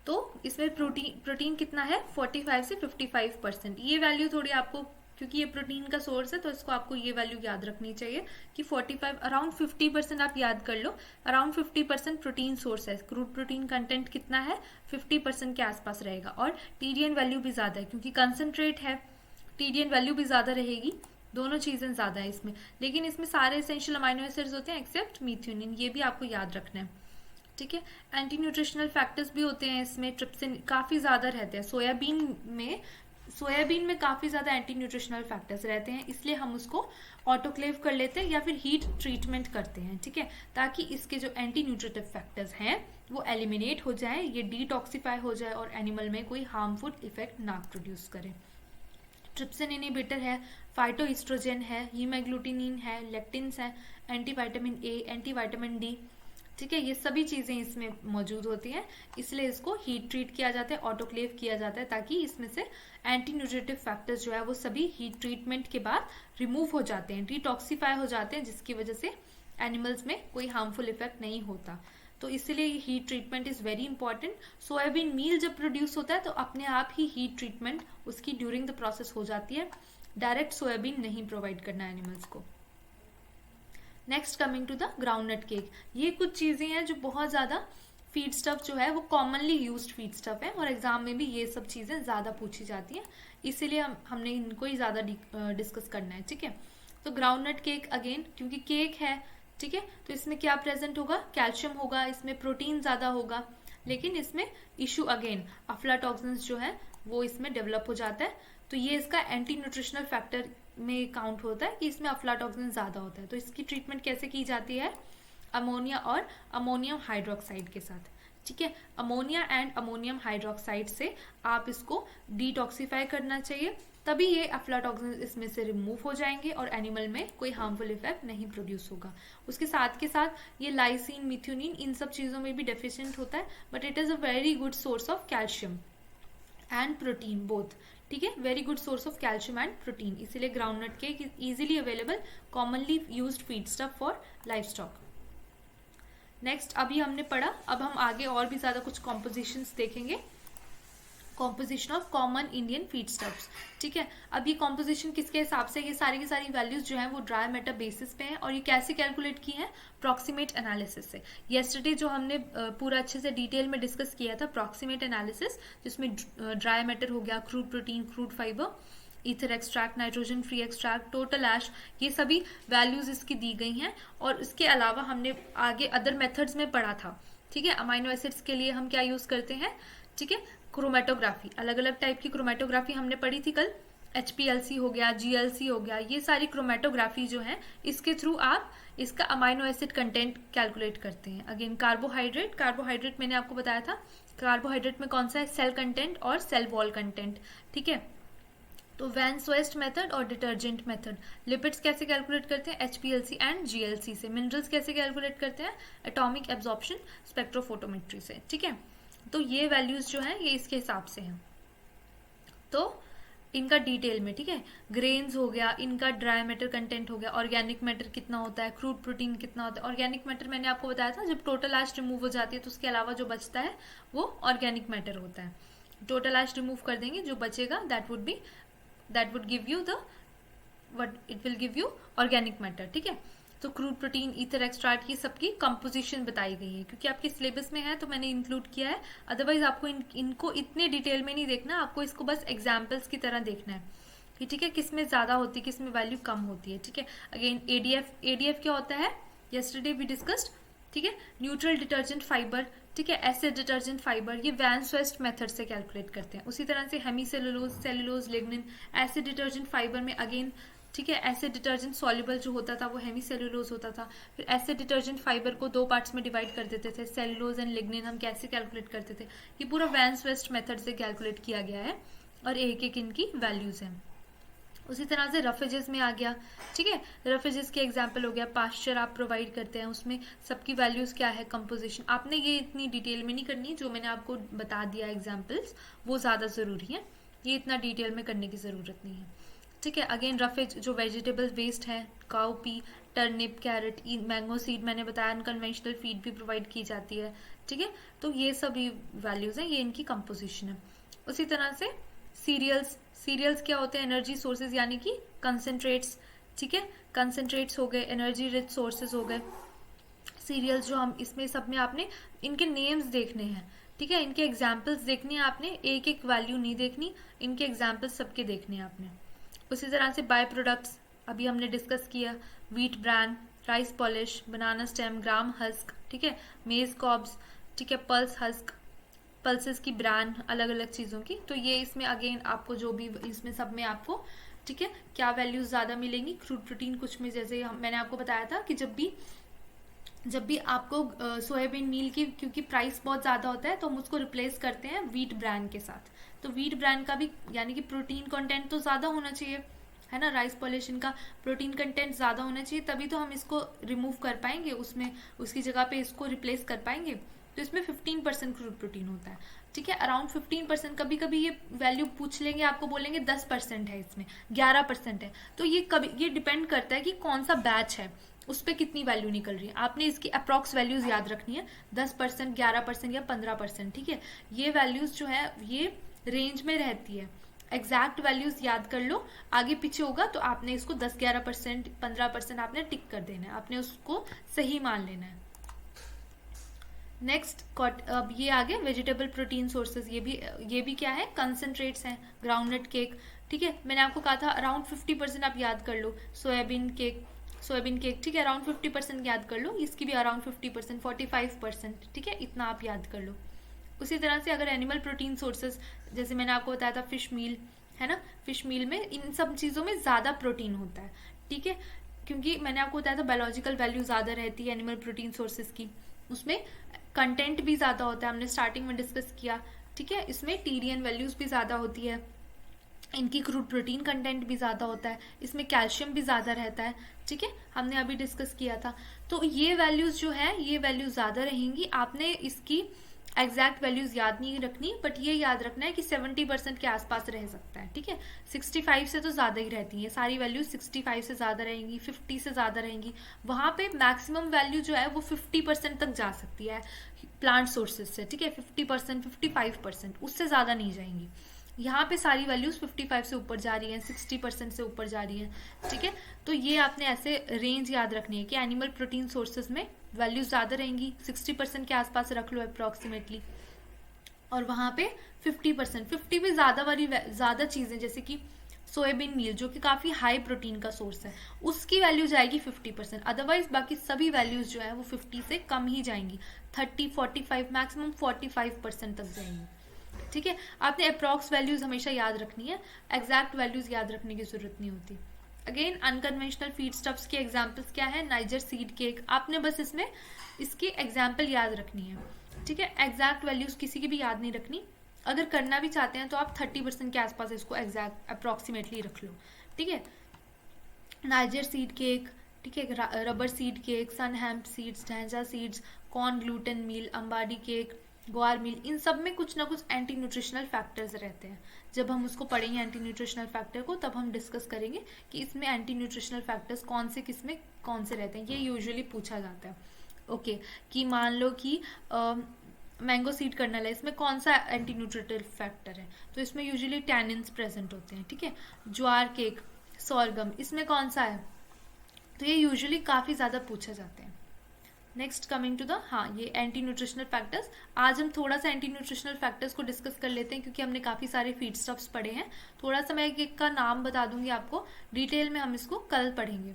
तो इसमें प्रोटीन कितना है, 45 से 55%। ये वैल्यू थोड़ी आपको, क्योंकि ये प्रोटीन का सोर्स है तो इसको आपको ये वैल्यू याद रखनी चाहिए कि 45 अराउंड 50% आप याद कर लो, अराउंड 50% प्रोटीन सोर्स है। क्रूड प्रोटीन कंटेंट कितना है, 50% के आसपास रहेगा। और टीडीएन वैल्यू भी ज़्यादा है क्योंकि कंसनट्रेट है, टीडीएन वैल्यू भी ज़्यादा रहेगी, दोनों चीज़ें ज़्यादा है इसमें। लेकिन इसमें सारे एसेंशियल अमाइनो एसिड्स होते हैं एक्सेप्ट मीथियोनिन, ये भी आपको याद रखना है, ठीक है। एंटी न्यूट्रिशनल फैक्टर्स भी होते हैं इसमें, ट्रिप्सिन काफ़ी ज़्यादा रहते हैं सोयाबीन में, सोयाबीन में काफ़ी ज़्यादा एंटी न्यूट्रिशनल फैक्टर्स रहते हैं, इसलिए हम उसको ऑटोक्लेव कर लेते हैं या फिर हीट ट्रीटमेंट करते हैं, ठीक है, ताकि इसके जो एंटी न्यूट्रिटिव फैक्टर्स हैं वो एलिमिनेट हो जाए, ये डिटॉक्सिफाई हो जाए और एनिमल में कोई हार्मफुल इफेक्ट ना प्रोड्यूस करे। ट्रिप्सिन इनहिबिटर है, फाइटोइस्ट्रोजेन है, हीमाग्लूटिनिन है, लेक्टिन्स है, anti vitamin A, anti vitamin D, ठीक है, ये सभी चीज़ें इसमें मौजूद होती हैं, इसलिए इसको हीट ट्रीट किया जाता है, ऑटोक्लेव किया जाता है, ताकि इसमें से एंटी न्यूट्रिटिव फैक्टर्स जो है वो सभी हीट ट्रीटमेंट के बाद रिमूव हो जाते हैं, डिटॉक्सिफाई हो जाते हैं, जिसकी वजह से एनिमल्स में कोई हार्मफुल इफेक्ट नहीं होता। तो इसलिए heat treatment is very important. Soybean meal जब प्रोड्यूस होता है तो अपने आप ही हीट ट्रीटमेंट उसकी ड्यूरिंग द प्रोसेस हो जाती है, डायरेक्ट सोयाबीन नहीं प्रोवाइड करना एनिमल्स को। Next coming to the groundnut cake, ये कुछ चीज़ें हैं जो बहुत ज़्यादा फीड स्टफ जो है वो कॉमनली यूज्ड फीड स्टफ है और एग्जाम में भी ये सब चीज़ें ज़्यादा पूछी जाती हैं, इसीलिए हमने इनको ही ज़्यादा डिस्कस करना है, ठीक है। तो ग्राउंडनट केक अगेन, क्योंकि केक है, ठीक है, तो इसमें क्या प्रेजेंट होगा, कैल्शियम होगा, इसमें प्रोटीन ज़्यादा होगा, लेकिन इसमें इशू अगेन अफ्लाटॉक्सिन्स जो है वो इसमें डेवलप हो जाता है, तो ये इसका एंटी न्यूट्रिशनल फैक्टर में काउंट होता है कि इसमें अफ्लाटॉक्सिन ज़्यादा होता है। तो इसकी ट्रीटमेंट कैसे की जाती है, अमोनिया और अमोनियम हाइड्रोक्साइड के साथ, ठीक है, अमोनिया एंड अमोनियम हाइड्रोक्साइड से आप इसको डिटॉक्सिफाई करना चाहिए, तभी ये अफ्लाटॉक्सिन इसमें से रिमूव हो जाएंगे और एनिमल में कोई हार्मफुल इफेक्ट नहीं प्रोड्यूस होगा। उसके साथ के साथ ये लाइसिन, मिथ्योनिन, इन सब चीज़ों में भी डेफिशिएंट होता है, but it is a very good source of calcium and protein both, ठीक है, very good source of calcium and protein, इसीलिए groundnut cake is easily available, commonly used feed stuff for livestock. Next अभी हमने पढ़ा, अब हम आगे और भी ज़्यादा कुछ कॉम्पोजिशंस देखेंगे, composition of common Indian feed stuffs, ठीक है। अब ये कॉम्पोजिशन किसके हिसाब से, ये सारी की सारी वैल्यूज जो हैं वो ड्राई मैटर बेसिस पे हैं और ये कैसे कैलकुलेट की हैं, प्रॉक्सिमेट एनालिसिस से। येस्टरडे जो हमने पूरा अच्छे से डिटेल में डिस्कस किया था प्रॉक्सिमेट एनालिसिस, जिसमें ड्राई मैटर हो गया, crude protein, crude fibre, ether extract, nitrogen free extract, total ash, ये सभी वैल्यूज इसकी दी गई हैं। और इसके अलावा हमने आगे अदर मेथड्स में पढ़ा था, ठीक है, अमाइनो एसिड्स के लिए हम क्या यूज करते हैं, ठीक है, क्रोमेटोग्राफी, अलग अलग टाइप की क्रोमेटोग्राफी हमने पढ़ी थी कल, HPLC हो गया, GLC हो गया, ये सारी क्रोमेटोग्राफी जो है इसके थ्रू आप इसका अमाइनो एसिड कंटेंट कैलकुलेट करते हैं। अगेन कार्बोहाइड्रेट, कार्बोहाइड्रेट मैंने आपको बताया था, कार्बोहाइड्रेट में कौन सा है, सेल कंटेंट और सेल वॉल कंटेंट, ठीक है। तो वैंस वेस्ट मेथड और डिटर्जेंट मेथड। लिपिड्स कैसे कैलकुलेट करते हैं, HPLC एंड GLC से। मिनरल्स कैसे कैलकुलेट करते हैं, एटॉमिक एब्जॉर्प्शन स्पेक्ट्रोफोटोमेट्री से, ठीक है। तो ये वैल्यूज जो हैं ये इसके हिसाब से हैं, तो इनका डिटेल में, ठीक है, ग्रेन्स हो गया, इनका ड्राई मैटर कंटेंट हो गया, ऑर्गेनिक मैटर कितना होता है, क्रूड प्रोटीन कितना होता है। ऑर्गेनिक मैटर मैंने आपको बताया था, जब टोटल ऐश रिमूव हो जाती है तो उसके अलावा जो बचता है वो ऑर्गेनिक मैटर होता है। टोटल ऐश रिमूव कर देंगे, जो बचेगा that would give you the what it will give you organic matter, ठीक है। तो क्रूड प्रोटीन, ईथर एक्सट्रैक्ट, ये सबकी कंपोजिशन बताई गई है, क्योंकि आपके सिलेबस में है तो मैंने इंक्लूड किया है, अदरवाइज आपको इनको इतने डिटेल में नहीं देखना, आपको इसको बस एग्जाम्पल्स की तरह देखना है कि ठीक है किस में ज़्यादा होती है, किस में वैल्यू कम होती है, ठीक है। अगेन ADF क्या होता है, यस्टरडे वी डिस्कस्ड, ठीक है, न्यूट्रल डिटर्जेंट फाइबर, ठीक है, एसिड डिटर्जेंट फाइबर, ये वैंस वेस्ट मेथड से कैलकुलेट करते हैं। उसी तरह से hemi cellulose, cellulose, lignin, acid detergent fiber में अगेन, ठीक है, एसिड डिटर्जेंट सॉल्युबल जो होता था वो हेमी सेलुलोज होता था। फिर एसिड डिटर्जेंट फाइबर को 2 पार्ट्स में डिवाइड कर देते थे, सेलुलोज एंड लिग्निन हम कैसे कैलकुलेट करते थे, ये पूरा वैंस वेस्ट मेथड से कैलकुलेट किया गया है और एक एक इनकी वैल्यूज हैं। उसी तरह से रफेजेस में आ गया, ठीक है, रफेजेस के एग्जाम्पल हो गया, पास्चर आप प्रोवाइड करते हैं, उसमें सबकी वैल्यूज क्या है, कंपोजिशन। आपने ये इतनी डिटेल में नहीं करनी, जो मैंने आपको बता दिया एग्जाम्पल्स वो ज़्यादा ज़रूरी है, ये इतना डिटेल में करने की ज़रूरत नहीं है, ठीक है। अगेन रफेज जो वेजिटेबल वेस्ट है, cow pea, turnip, carrot, mango seed मैंने बताया, अनकन्वेंशनल फीड भी प्रोवाइड की जाती है, ठीक है। तो ये सभी वैल्यूज हैं, ये इनकी कंपोजिशन है। उसी तरह से सीरियल्स क्या होते हैं, एनर्जी सोर्सेज यानी कि कंसनट्रेट्स, ठीक है, कंसनट्रेट्स हो गए, एनर्जी रिच सोर्सेज हो गए सीरियल्स जो हम इसमें सब में आपने इनके नेम्स देखने हैं, ठीक है, इनके एग्जाम्पल्स देखने हैं आपने, एक एक वैल्यू नहीं देखनी, इनके एग्जाम्पल्स सबके देखने हैं आपने। उसी तरह से बाय प्रोडक्ट्स अभी हमने डिस्कस किया, व्हीट ब्रांड, राइस पॉलिश, बनाना स्टेम, ग्राम हस्क, ठीक है, मेज कॉब्स, ठीक है, पल्स हस्क, पल्सेस की ब्रांड अलग अलग चीज़ों की। तो ये इसमें अगेन आपको जो भी इसमें सब में आपको, ठीक है, क्या वैल्यूज ज़्यादा मिलेंगी। क्रूड प्रोटीन कुछ में जैसे मैंने आपको बताया था कि जब भी आपको सोयाबीन मील की क्योंकि प्राइस बहुत ज़्यादा होता है तो हम उसको रिप्लेस करते हैं व्हीट ब्रांड के साथ। तो व्हीट ब्रांड का भी यानी कि प्रोटीन कंटेंट तो ज़्यादा होना चाहिए, है ना। राइस पॉलिशन का प्रोटीन कंटेंट ज़्यादा होना चाहिए, तभी तो हम इसको रिमूव कर पाएंगे, उसमें उसकी जगह पे इसको रिप्लेस कर पाएंगे। तो इसमें 15% क्रूड प्रोटीन होता है, ठीक है, अराउंड 15%। कभी कभी ये वैल्यू पूछ लेंगे, आपको बोलेंगे 10% है, इसमें 11% है। तो ये डिपेंड करता है कि कौन सा बैच है, उस पर कितनी वैल्यू निकल रही है। आपने इसकी अप्रॉक्स वैल्यूज याद रखनी है, 10%, 11% या 15%, ठीक है। ये वैल्यूज जो है ये रेंज में रहती है। एग्जैक्ट वैल्यूज याद कर लो, आगे पीछे होगा तो आपने इसको 10, 11%, 15% आपने टिक कर देना है, आपने उसको सही मान लेना है। नेक्स्ट अब ये आगे वेजिटेबल प्रोटीन सोर्सेज, ये भी क्या है, कंसंट्रेट्स हैं। ग्राउंडनट केक, ठीक है, मैंने आपको कहा था अराउंड 50% आप याद कर लो। सोयाबीन केक, ठीक है, अराउंड 50% याद कर लो। इसकी भी अराउंड 50%, 45%, ठीक है, इतना आप याद कर लो। उसी तरह से अगर एनिमल प्रोटीन सोर्सेज, जैसे मैंने आपको बताया था फिश मील, है ना, फिश मील में इन सब चीज़ों में ज़्यादा प्रोटीन होता है, ठीक है, क्योंकि मैंने आपको बताया था बायोलॉजिकल वैल्यू ज़्यादा रहती है एनिमल प्रोटीन सोर्सेज की, उसमें कंटेंट भी ज़्यादा होता है, हमने स्टार्टिंग में डिस्कस किया, ठीक है। इसमें टीडीएन वैल्यूज़ भी ज़्यादा होती है, इनकी क्रूड प्रोटीन कंटेंट भी ज़्यादा होता है, इसमें कैल्शियम भी ज़्यादा रहता है, ठीक है, हमने अभी डिस्कस किया था। तो ये वैल्यूज़ जो है ये वैल्यूज़ ज़्यादा रहेंगी। आपने इसकी एग्जैक्ट वैल्यूज़ याद नहीं रखनी, बट ये याद रखना है कि 70% के आसपास रह सकता है, ठीक है। 65 से तो ज़्यादा ही रहती है सारी वैल्यूज, 65 से ज़्यादा रहेंगी, 50 से ज़्यादा रहेंगी। वहाँ पे मैक्सिमम वैल्यू जो है वो 50% तक जा सकती है प्लांट सोर्सेज से, ठीक है, 50%, 55%, उससे ज़्यादा नहीं जाएंगी। यहाँ पे सारी वैल्यूज 55 से ऊपर जा रही हैं, 60% से ऊपर जा रही हैं, ठीक है। तो ये आपने ऐसे रेंज याद रखनी है कि एनिमल प्रोटीन सोर्सेज में वैल्यूज ज़्यादा रहेंगी, 60% के आसपास रख लो अप्रॉक्सीमेटली, और वहाँ पे 50%, 50 भी ज़्यादा चीज़ें जैसे कि सोयाबीन मील जो कि काफ़ी हाई प्रोटीन का सोर्स है, उसकी वैल्यू जाएगी 50%। अदरवाइज बाकी सभी वैल्यूज जो है वो 50 से कम ही जाएंगी, 30, 45, मैक्सिमम 45% तक जाएंगी, ठीक है। आपने अप्रॉक्स वैल्यूज हमेशा याद रखनी है, एग्जैक्ट वैल्यूज याद रखने की जरूरत नहीं होती। अगेन अनकन्वेंशनल फीड स्टफ्स के एग्जाम्पल्स क्या है, नाइजर सीड केक, आपने बस इसमें इसकी एग्जाम्पल याद रखनी है, ठीक है। एग्जैक्ट वैल्यूज किसी की भी याद नहीं रखनी, अगर करना भी चाहते हैं तो आप 30% के आसपास इसको एग्जैक्ट अप्रॉक्सीमेटली रख लो, ठीक है। नाइजर सीड केक, ठीक है, rubber seed cake, sun hemp seeds, ढैंजा सीड्स, कॉर्न ग्लूटेन मील, अंबाडी केक, ग्वार मील, इन सब में कुछ ना कुछ एंटी न्यूट्रिशनल फैक्टर्स रहते हैं। जब हम उसको पढ़ेंगे एंटी न्यूट्रिशनल फैक्टर को, तब हम डिस्कस करेंगे कि इसमें एंटी न्यूट्रिशनल फैक्टर्स कौन से किसमें कौन से रहते हैं, ये यूजुअली पूछा जाता है। ओके, कि मान लो कि मैंगो सीड कर्नल है, इसमें कौन सा एंटी न्यूट्रिटिव फैक्टर है, तो इसमें यूजुअली टैनिन्स प्रेजेंट होते हैं, ठीक है। ज्वार केक, सोरगम, इसमें कौन सा है, तो ये यूजुअली काफ़ी ज़्यादा पूछे जाते हैं। नेक्स्ट कमिंग टू द, हाँ, ये एंटी न्यूट्रिशनल फैक्टर्स। आज हम थोड़ा सा एंटी न्यूट्रिशनल फैक्टर्स को डिस्कस कर लेते हैं, क्योंकि हमने काफ़ी सारे फीड स्टफ्स पढ़े हैं। थोड़ा सा मैं एक का नाम बता दूंगी आपको, डिटेल में हम इसको कल पढ़ेंगे,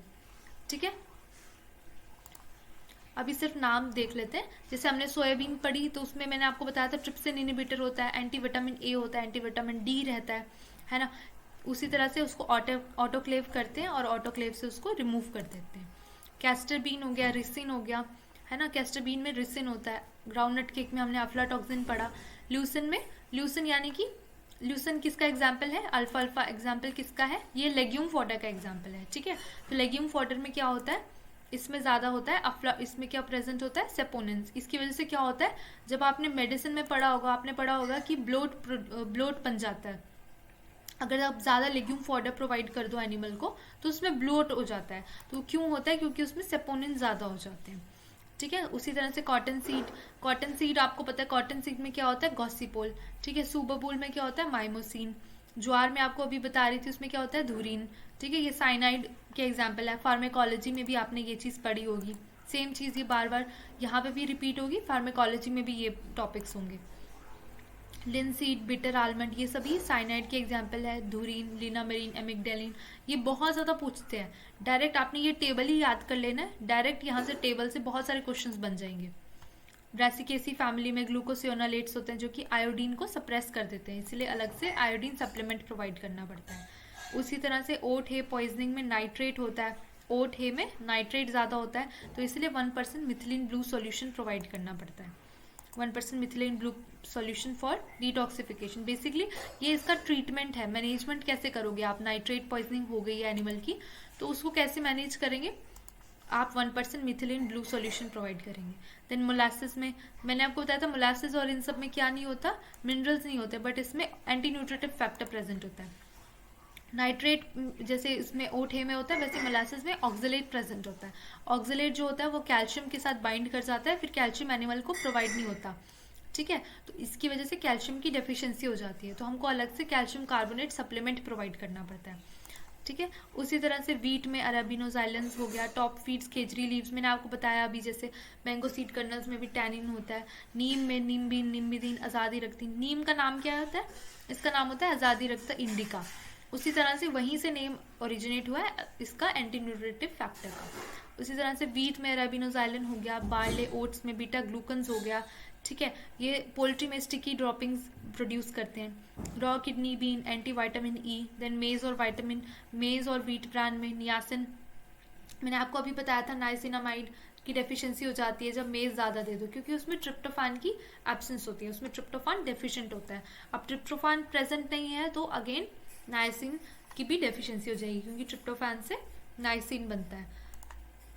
ठीक है। अभी सिर्फ नाम देख लेते हैं। जैसे हमने सोयाबीन पढ़ी तो उसमें मैंने आपको बताया था ट्रिप्सिन इनहिबिटर होता है, एंटी विटामिन ए होता है, एंटी विटामिन डी रहता है ना। उसी तरह से उसको ऑटोक्लेव करते हैं और ऑटोक्लेव से उसको रिमूव कर देते हैं। कैस्टर बीन हो गया, रिसिन हो गया, है ना, कैस्टर बीन में रिसिन होता है। ग्राउंडनट केक में हमने अफ्लाटॉक्सिन पढ़ा। ल्यूसिन में, ल्यूसिन यानी कि ल्यूसिन किसका एग्जाम्पल है, अल्फा अल्फा एग्जाम्पल किसका है, ये लेग्यूम फॉडर का एग्जाम्पल है, ठीक है। तो लेग्यूम फॉडर में क्या होता है, इसमें ज़्यादा होता है इसमें क्या प्रेजेंट होता है, सेपोनेंस। इसकी वजह से क्या होता है, जब आपने मेडिसिन में पढ़ा होगा, आपने पढ़ा होगा कि ब्लोट बन जाता है। अगर आप ज़्यादा लेग्यूम फॉडर प्रोवाइड कर दो एनिमल को तो उसमें ब्लोट हो जाता है। तो क्यों होता है, क्योंकि उसमें सेपोनिन ज़्यादा हो जाते हैं, ठीक है। उसी तरह से कॉटन सीड आपको पता है कॉटन सीड में क्या होता है, गॉसिपोल, ठीक है। सुबबूल में क्या होता है, माइमोसिन। ज्वार में आपको अभी बता रही थी उसमें क्या होता है, धुरीन, ठीक है। ये साइनाइड के एग्जाम्पल है। फार्मेकोलॉजी में भी आपने ये चीज़ पढ़ी होगी, सेम चीज़ ये बार बार यहाँ पे भी रिपीट होगी, फार्मेकोलॉजी में भी ये टॉपिक्स होंगे। लिनसीड, बिटर आलमंड, ये सभी साइनाइड के एग्जाम्पल है। धुरीन, लिनामेरिन, एमिगडेलिन, ये बहुत ज़्यादा पूछते हैं। डायरेक्ट आपने ये टेबल ही याद कर लेना है, डायरेक्ट यहाँ से टेबल से बहुत सारे क्वेश्चंस बन जाएंगे। ब्रासिकेसी फैमिली में ग्लूकोसियोनालेट्स होते हैं जो कि आयोडीन को सप्रेस कर देते हैं, इसलिए अलग से आयोडीन सप्लीमेंट प्रोवाइड करना पड़ता है। उसी तरह से ओट हे पॉइजनिंग में नाइट्रेट होता है, ओट हे में नाइट्रेट ज़्यादा होता है, तो इसलिए 1% मिथिलीन ब्लू सॉल्यूशन प्रोवाइड करना पड़ता है, 1% methylene blue solution for detoxification. Basically ये इसका ट्रीटमेंट है, मैनेजमेंट कैसे करोगे आप, नाइट्रेट पॉइजनिंग हो गई है एनिमल की, तो उसको कैसे मैनेज करेंगे आप, 1% मिथिलीन ब्लू सॉल्यूशन प्रोवाइड करेंगे। देन मोलासिस में मैंने आपको बताया था, मोलासिस और इन सब में क्या नहीं होता, मिनरल्स नहीं होते, बट इसमें एंटी न्यूट्रिटिव फैक्टर प्रेजेंट होता है। नाइट्रेट जैसे इसमें ओट हे में होता है, वैसे मोलासिस में ऑक्जेलेट प्रेजेंट होता है। ऑक्जेलेट जो होता है वो कैल्शियम के साथ बाइंड कर जाता है, फिर कैल्शियम एनिमल को प्रोवाइड नहीं होता, ठीक है, तो इसकी वजह से कैल्शियम की डेफिशिएंसी हो जाती है, तो हमको अलग से कैल्शियम कार्बोनेट सप्लीमेंट प्रोवाइड करना पड़ता है, ठीक है। उसी तरह से वीट में अरेबिनोजाइलेंस हो गया, टॉप फीड्स, केजरी लीव्स, मैंने आपको बताया अभी, जैसे मैंगो सीड कर्नल्स में भी टैनिन होता है। नीम में निम्बिन, निम्बिदिन, आज़ादी रक्ति, नीम का नाम क्या होता है, इसका नाम होता है आज़ादी रक्त इंडिका। उसी तरह से वहीं से नेम ओरिजिनेट हुआ है इसका एंटी न्यूट्रिटिव फैक्टर का। उसी तरह से वीट में अरेबिनोजाइलिन हो गया, बार्ले ओट्स में बीटा ग्लूकन्स हो गया, ठीक है, ये पोल्ट्री में स्टिकी ड्रॉपिंग्स प्रोड्यूस करते हैं। Raw kidney bean, anti vitamin E, then maize और वाइटामिन, मेज और व्हीट ब्रांड में नियासिन, मैंने आपको अभी बताया था नाइसिनामाइड की डेफिशिएंसी हो जाती है जब मेज ज़्यादा दे दो, क्योंकि उसमें ट्रिप्टोफान की एब्सेंस होती है, उसमें ट्रिप्टोफान डेफिशिएंट होता है। अब ट्रिप्टोफान प्रेजेंट नहीं है तो अगेन नाइसिन की भी डेफिशिएंसी हो जाएगी, क्योंकि ट्रिप्टोफान से नाइसिन बनता है।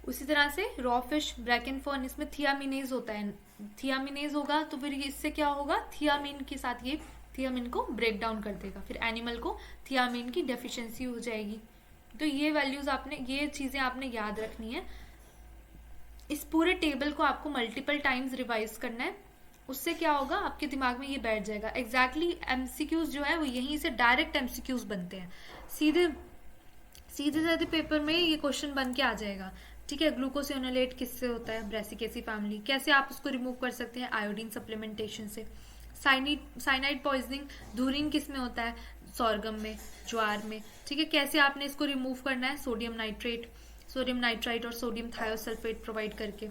उसी तरह से रॉ फिश, ब्रैकन फर्न, इसमें थियामिनेज होता है, थियामिनेज होगा तो फिर इससे क्या होगा, थियामिन के साथ ये थियामिन को ब्रेक डाउन कर देगा, फिर एनिमल को थियामिन की डेफिशिएंसी हो जाएगी। तो ये वैल्यूज आपने, ये चीज़ें आपने याद रखनी है। इस पूरे टेबल को आपको मल्टीपल टाइम्स रिवाइज करना है, उससे क्या होगा आपके दिमाग में ये बैठ जाएगा। एग्जैक्टली एमसीक्यूज जो है वो यहीं से डायरेक्ट एमसीक्यूज बनते हैं, सीधे सीधे पेपर में ये क्वेश्चन बन के आ जाएगा, ठीक है। ग्लूकोसियोनालेट किससे होता है, ब्रासिकेसी फैमिली, कैसे आप उसको रिमूव कर सकते हैं, आयोडीन सप्लीमेंटेशन से। साइनाइड पॉइजनिंग, धुरीन किस में होता है, सोरगम में, ज्वार में, ठीक है, कैसे आपने इसको रिमूव करना है, सोडियम नाइट्राइट और सोडियम थायोसल्फेट प्रोवाइड करके,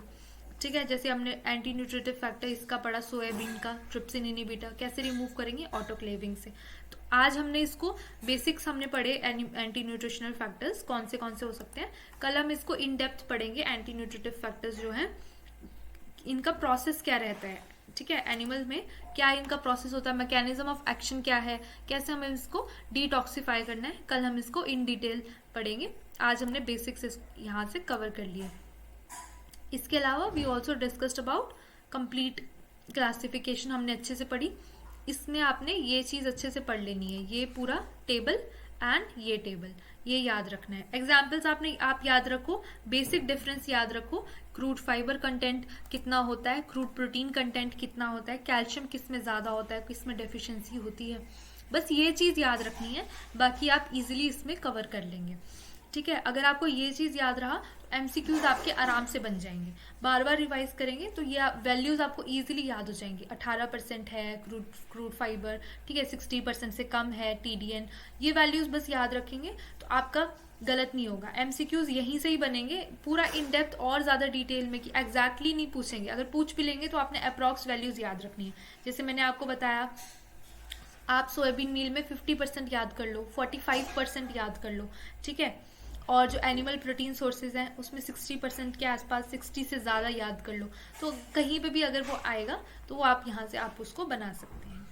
ठीक है। जैसे हमने एंटी न्यूट्रिटिव फैक्टर इसका पढ़ा, सोयाबीन का ट्रिप्सिन इनहिबिटर, कैसे रिमूव करेंगे, ऑटोक्लेविंग से। तो आज हमने इसको बेसिक्स हमने पढ़े, एंटी न्यूट्रिशनल फैक्टर्स कौन से हो सकते हैं। कल हम इसको इन डेप्थ पढ़ेंगे, एंटी न्यूट्रिटिव फैक्टर्स जो हैं इनका प्रोसेस क्या रहता है, ठीक है, एनिमल में क्या इनका प्रोसेस होता है, मैकेनिज्म ऑफ एक्शन क्या है, कैसे हमें इसको डिटॉक्सिफाई करना है, कल हम इसको इन डिटेल पढ़ेंगे। आज हमने बेसिक्स यहाँ से कवर कर लिए। इसके अलावा we also discussed about complete classification, हमने अच्छे से पढ़ी। इसमें आपने ये चीज़ अच्छे से पढ़ लेनी है, ये पूरा टेबल एंड ये टेबल, ये याद रखना है। एग्जाम्पल्स आप याद रखो, बेसिक डिफरेंस याद रखो, क्रूड फाइबर कंटेंट कितना होता है, क्रूड प्रोटीन कंटेंट कितना होता है, कैल्शियम किस में ज़्यादा होता है, किस में डेफिशिएंसी होती है, बस ये चीज़ याद रखनी है, बाकी आप इजीली इसमें कवर कर लेंगे, ठीक है। अगर आपको ये चीज़ याद रहा, एमसीक्यूज आपके आराम से बन जाएंगे, बार बार रिवाइज करेंगे तो ये वैल्यूज आपको इजीली याद हो जाएंगी। 18% है क्रूड फाइबर, ठीक है, 60% से कम है टीडीएन, ये वैल्यूज बस याद रखेंगे तो आपका गलत नहीं होगा। एमसीक्यूज यहीं से ही बनेंगे, पूरा इन डेप्थ और ज़्यादा डिटेल में कि एग्जैक्टली नहीं पूछेंगे, अगर पूछ भी लेंगे तो आपने अप्रॉक्स वैल्यूज याद रखनी है। जैसे मैंने आपको बताया, आप सोयाबीन मील में 50% याद कर लो, 45% याद कर लो, ठीक है, और जो एनिमल प्रोटीन सोर्सेज हैं उसमें 60% के आसपास, 60 से ज़्यादा याद कर लो, तो कहीं पे भी अगर वो आएगा तो वो आप यहाँ से आप उसको बना सकते हैं,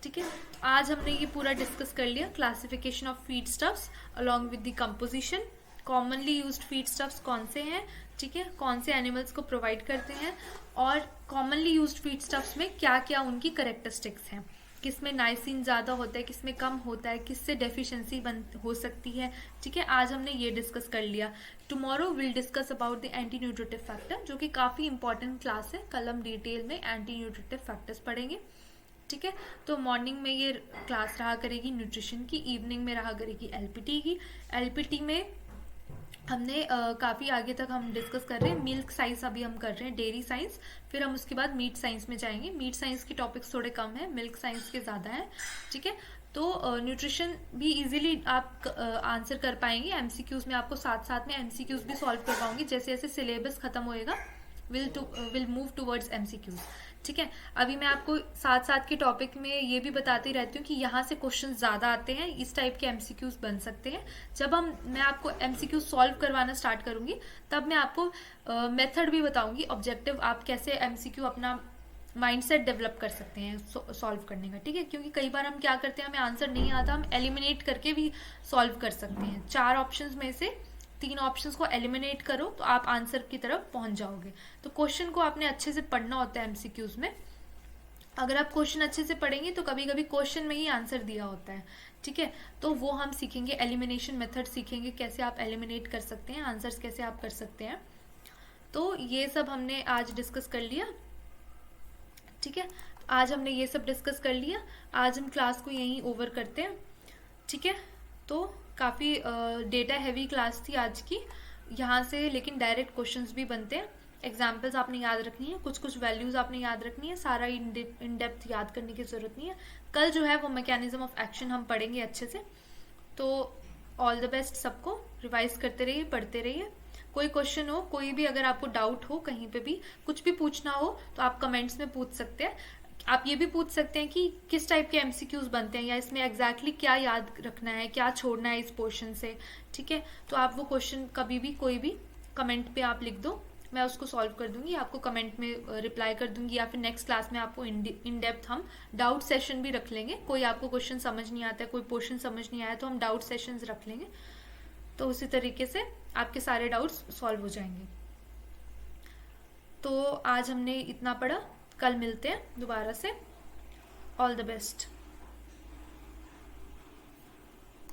ठीक है। आज हमने ये पूरा डिस्कस कर लिया, classification of feed stuffs along with the composition, commonly used feed stuffs कौन से हैं, ठीक है, कौन से एनिमल्स को प्रोवाइड करते हैं, और कॉमनली यूज्ड फीड स्टफ्स में क्या क्या उनकी करेक्टरिस्टिक्स हैं, किसमें नाइसिन ज़्यादा होता है, किसमें कम होता है, किससे डेफिशिएंसी हो सकती है, ठीक है। आज हमने ये डिस्कस कर लिया। Tomorrow will discuss about the anti nutritive factor, जो कि काफ़ी इंपॉर्टेंट क्लास है, कल हम डिटेल में एंटी न्यूट्रिटिव फैक्टर्स पढ़ेंगे, ठीक है। तो मॉर्निंग में ये क्लास रहा करेगी न्यूट्रिशन की, इवनिंग में रहा करेगी एलपीटी की। एलपीटी में हमने काफ़ी आगे तक हम डिस्कस कर रहे हैं, मिल्क साइंस अभी हम कर रहे हैं, डेयरी साइंस, फिर हम उसके बाद मीट साइंस में जाएंगे। मीट साइंस के टॉपिक्स थोड़े कम है, मिल्क साइंस के ज़्यादा है, ठीक है। तो न्यूट्रिशन भी इजीली आप आंसर कर पाएंगे, एमसीक्यूज में आपको साथ साथ में एमसीक्यूज भी सॉल्व करवाऊंगी, जैसे जैसे सिलेबस खत्म होएगा विल मूव टूवर्ड्स एमसीक्यूज। ठीक है, अभी मैं आपको साथ साथ के टॉपिक में ये भी बताती रहती हूँ कि यहाँ से क्वेश्चन ज्यादा आते हैं, इस टाइप के एमसीक्यूज बन सकते हैं। जब मैं आपको एमसीक्यू सॉल्व करवाना स्टार्ट करूंगी तब मैं आपको मेथड भी बताऊंगी, ऑब्जेक्टिव आप कैसे एमसीक्यू अपना माइंडसेट डेवलप कर सकते हैं सॉल्व करने का। ठीक है, क्योंकि कई बार हम क्या करते हैं, हमें आंसर नहीं आता, हम एलिमिनेट करके भी सॉल्व कर सकते हैं। 4 ऑप्शंस में से 3 ऑप्शंस को एलिमिनेट करो तो आप आंसर की तरफ पहुंच जाओगे। तो क्वेश्चन को आपने अच्छे से पढ़ना होता है एमसीक्यूज में। अगर आप क्वेश्चन अच्छे से पढ़ेंगे तो कभी कभी क्वेश्चन में ही आंसर दिया होता है। ठीक है, तो वो हम सीखेंगे, एलिमिनेशन मेथड सीखेंगे, कैसे आप एलिमिनेट कर सकते हैं, आंसर्स कैसे आप कर सकते हैं। तो ये सब हमने आज डिस्कस कर लिया। ठीक है, आज हमने ये सब डिस्कस कर लिया। आज हम क्लास को यहीं ओवर करते हैं। ठीक है, तो काफ़ी डेटा हैवी क्लास थी आज की यहाँ से, लेकिन डायरेक्ट क्वेश्चंस भी बनते हैं। एग्जाम्पल्स आपने याद रखनी है, कुछ कुछ वैल्यूज आपने याद रखनी है, सारा इन डेप्थ याद करने की जरूरत नहीं है। कल जो है वो मैकेनिज्म ऑफ एक्शन हम पढ़ेंगे अच्छे से। तो ऑल द बेस्ट सबको, रिवाइज करते रहिए, पढ़ते रहिए। कोई क्वेश्चन हो, कोई भी अगर आपको डाउट हो, कहीं पे भी कुछ भी पूछना हो तो आप कमेंट्स में पूछ सकते हैं। आप ये भी पूछ सकते हैं कि किस टाइप के एमसीक्यूज बनते हैं, या इसमें एग्जैक्टली क्या याद रखना है, क्या छोड़ना है इस पोर्शन से। ठीक है, तो आप वो क्वेश्चन कभी भी कोई भी कमेंट पे आप लिख दो, मैं उसको सॉल्व कर दूंगी, आपको कमेंट में रिप्लाई कर दूंगी, या फिर नेक्स्ट क्लास में आपको इन डेप्थ हम डाउट सेशन भी रख लेंगे। कोई आपको क्वेश्चन समझ नहीं आता है, कोई पोर्शन समझ नहीं आया, तो हम डाउट सेशंस रख लेंगे। तो उसी तरीके से आपके सारे डाउट्स सॉल्व हो जाएंगे। तो आज हमने इतना पढ़ा, कल मिलते हैं दोबारा से। All the best.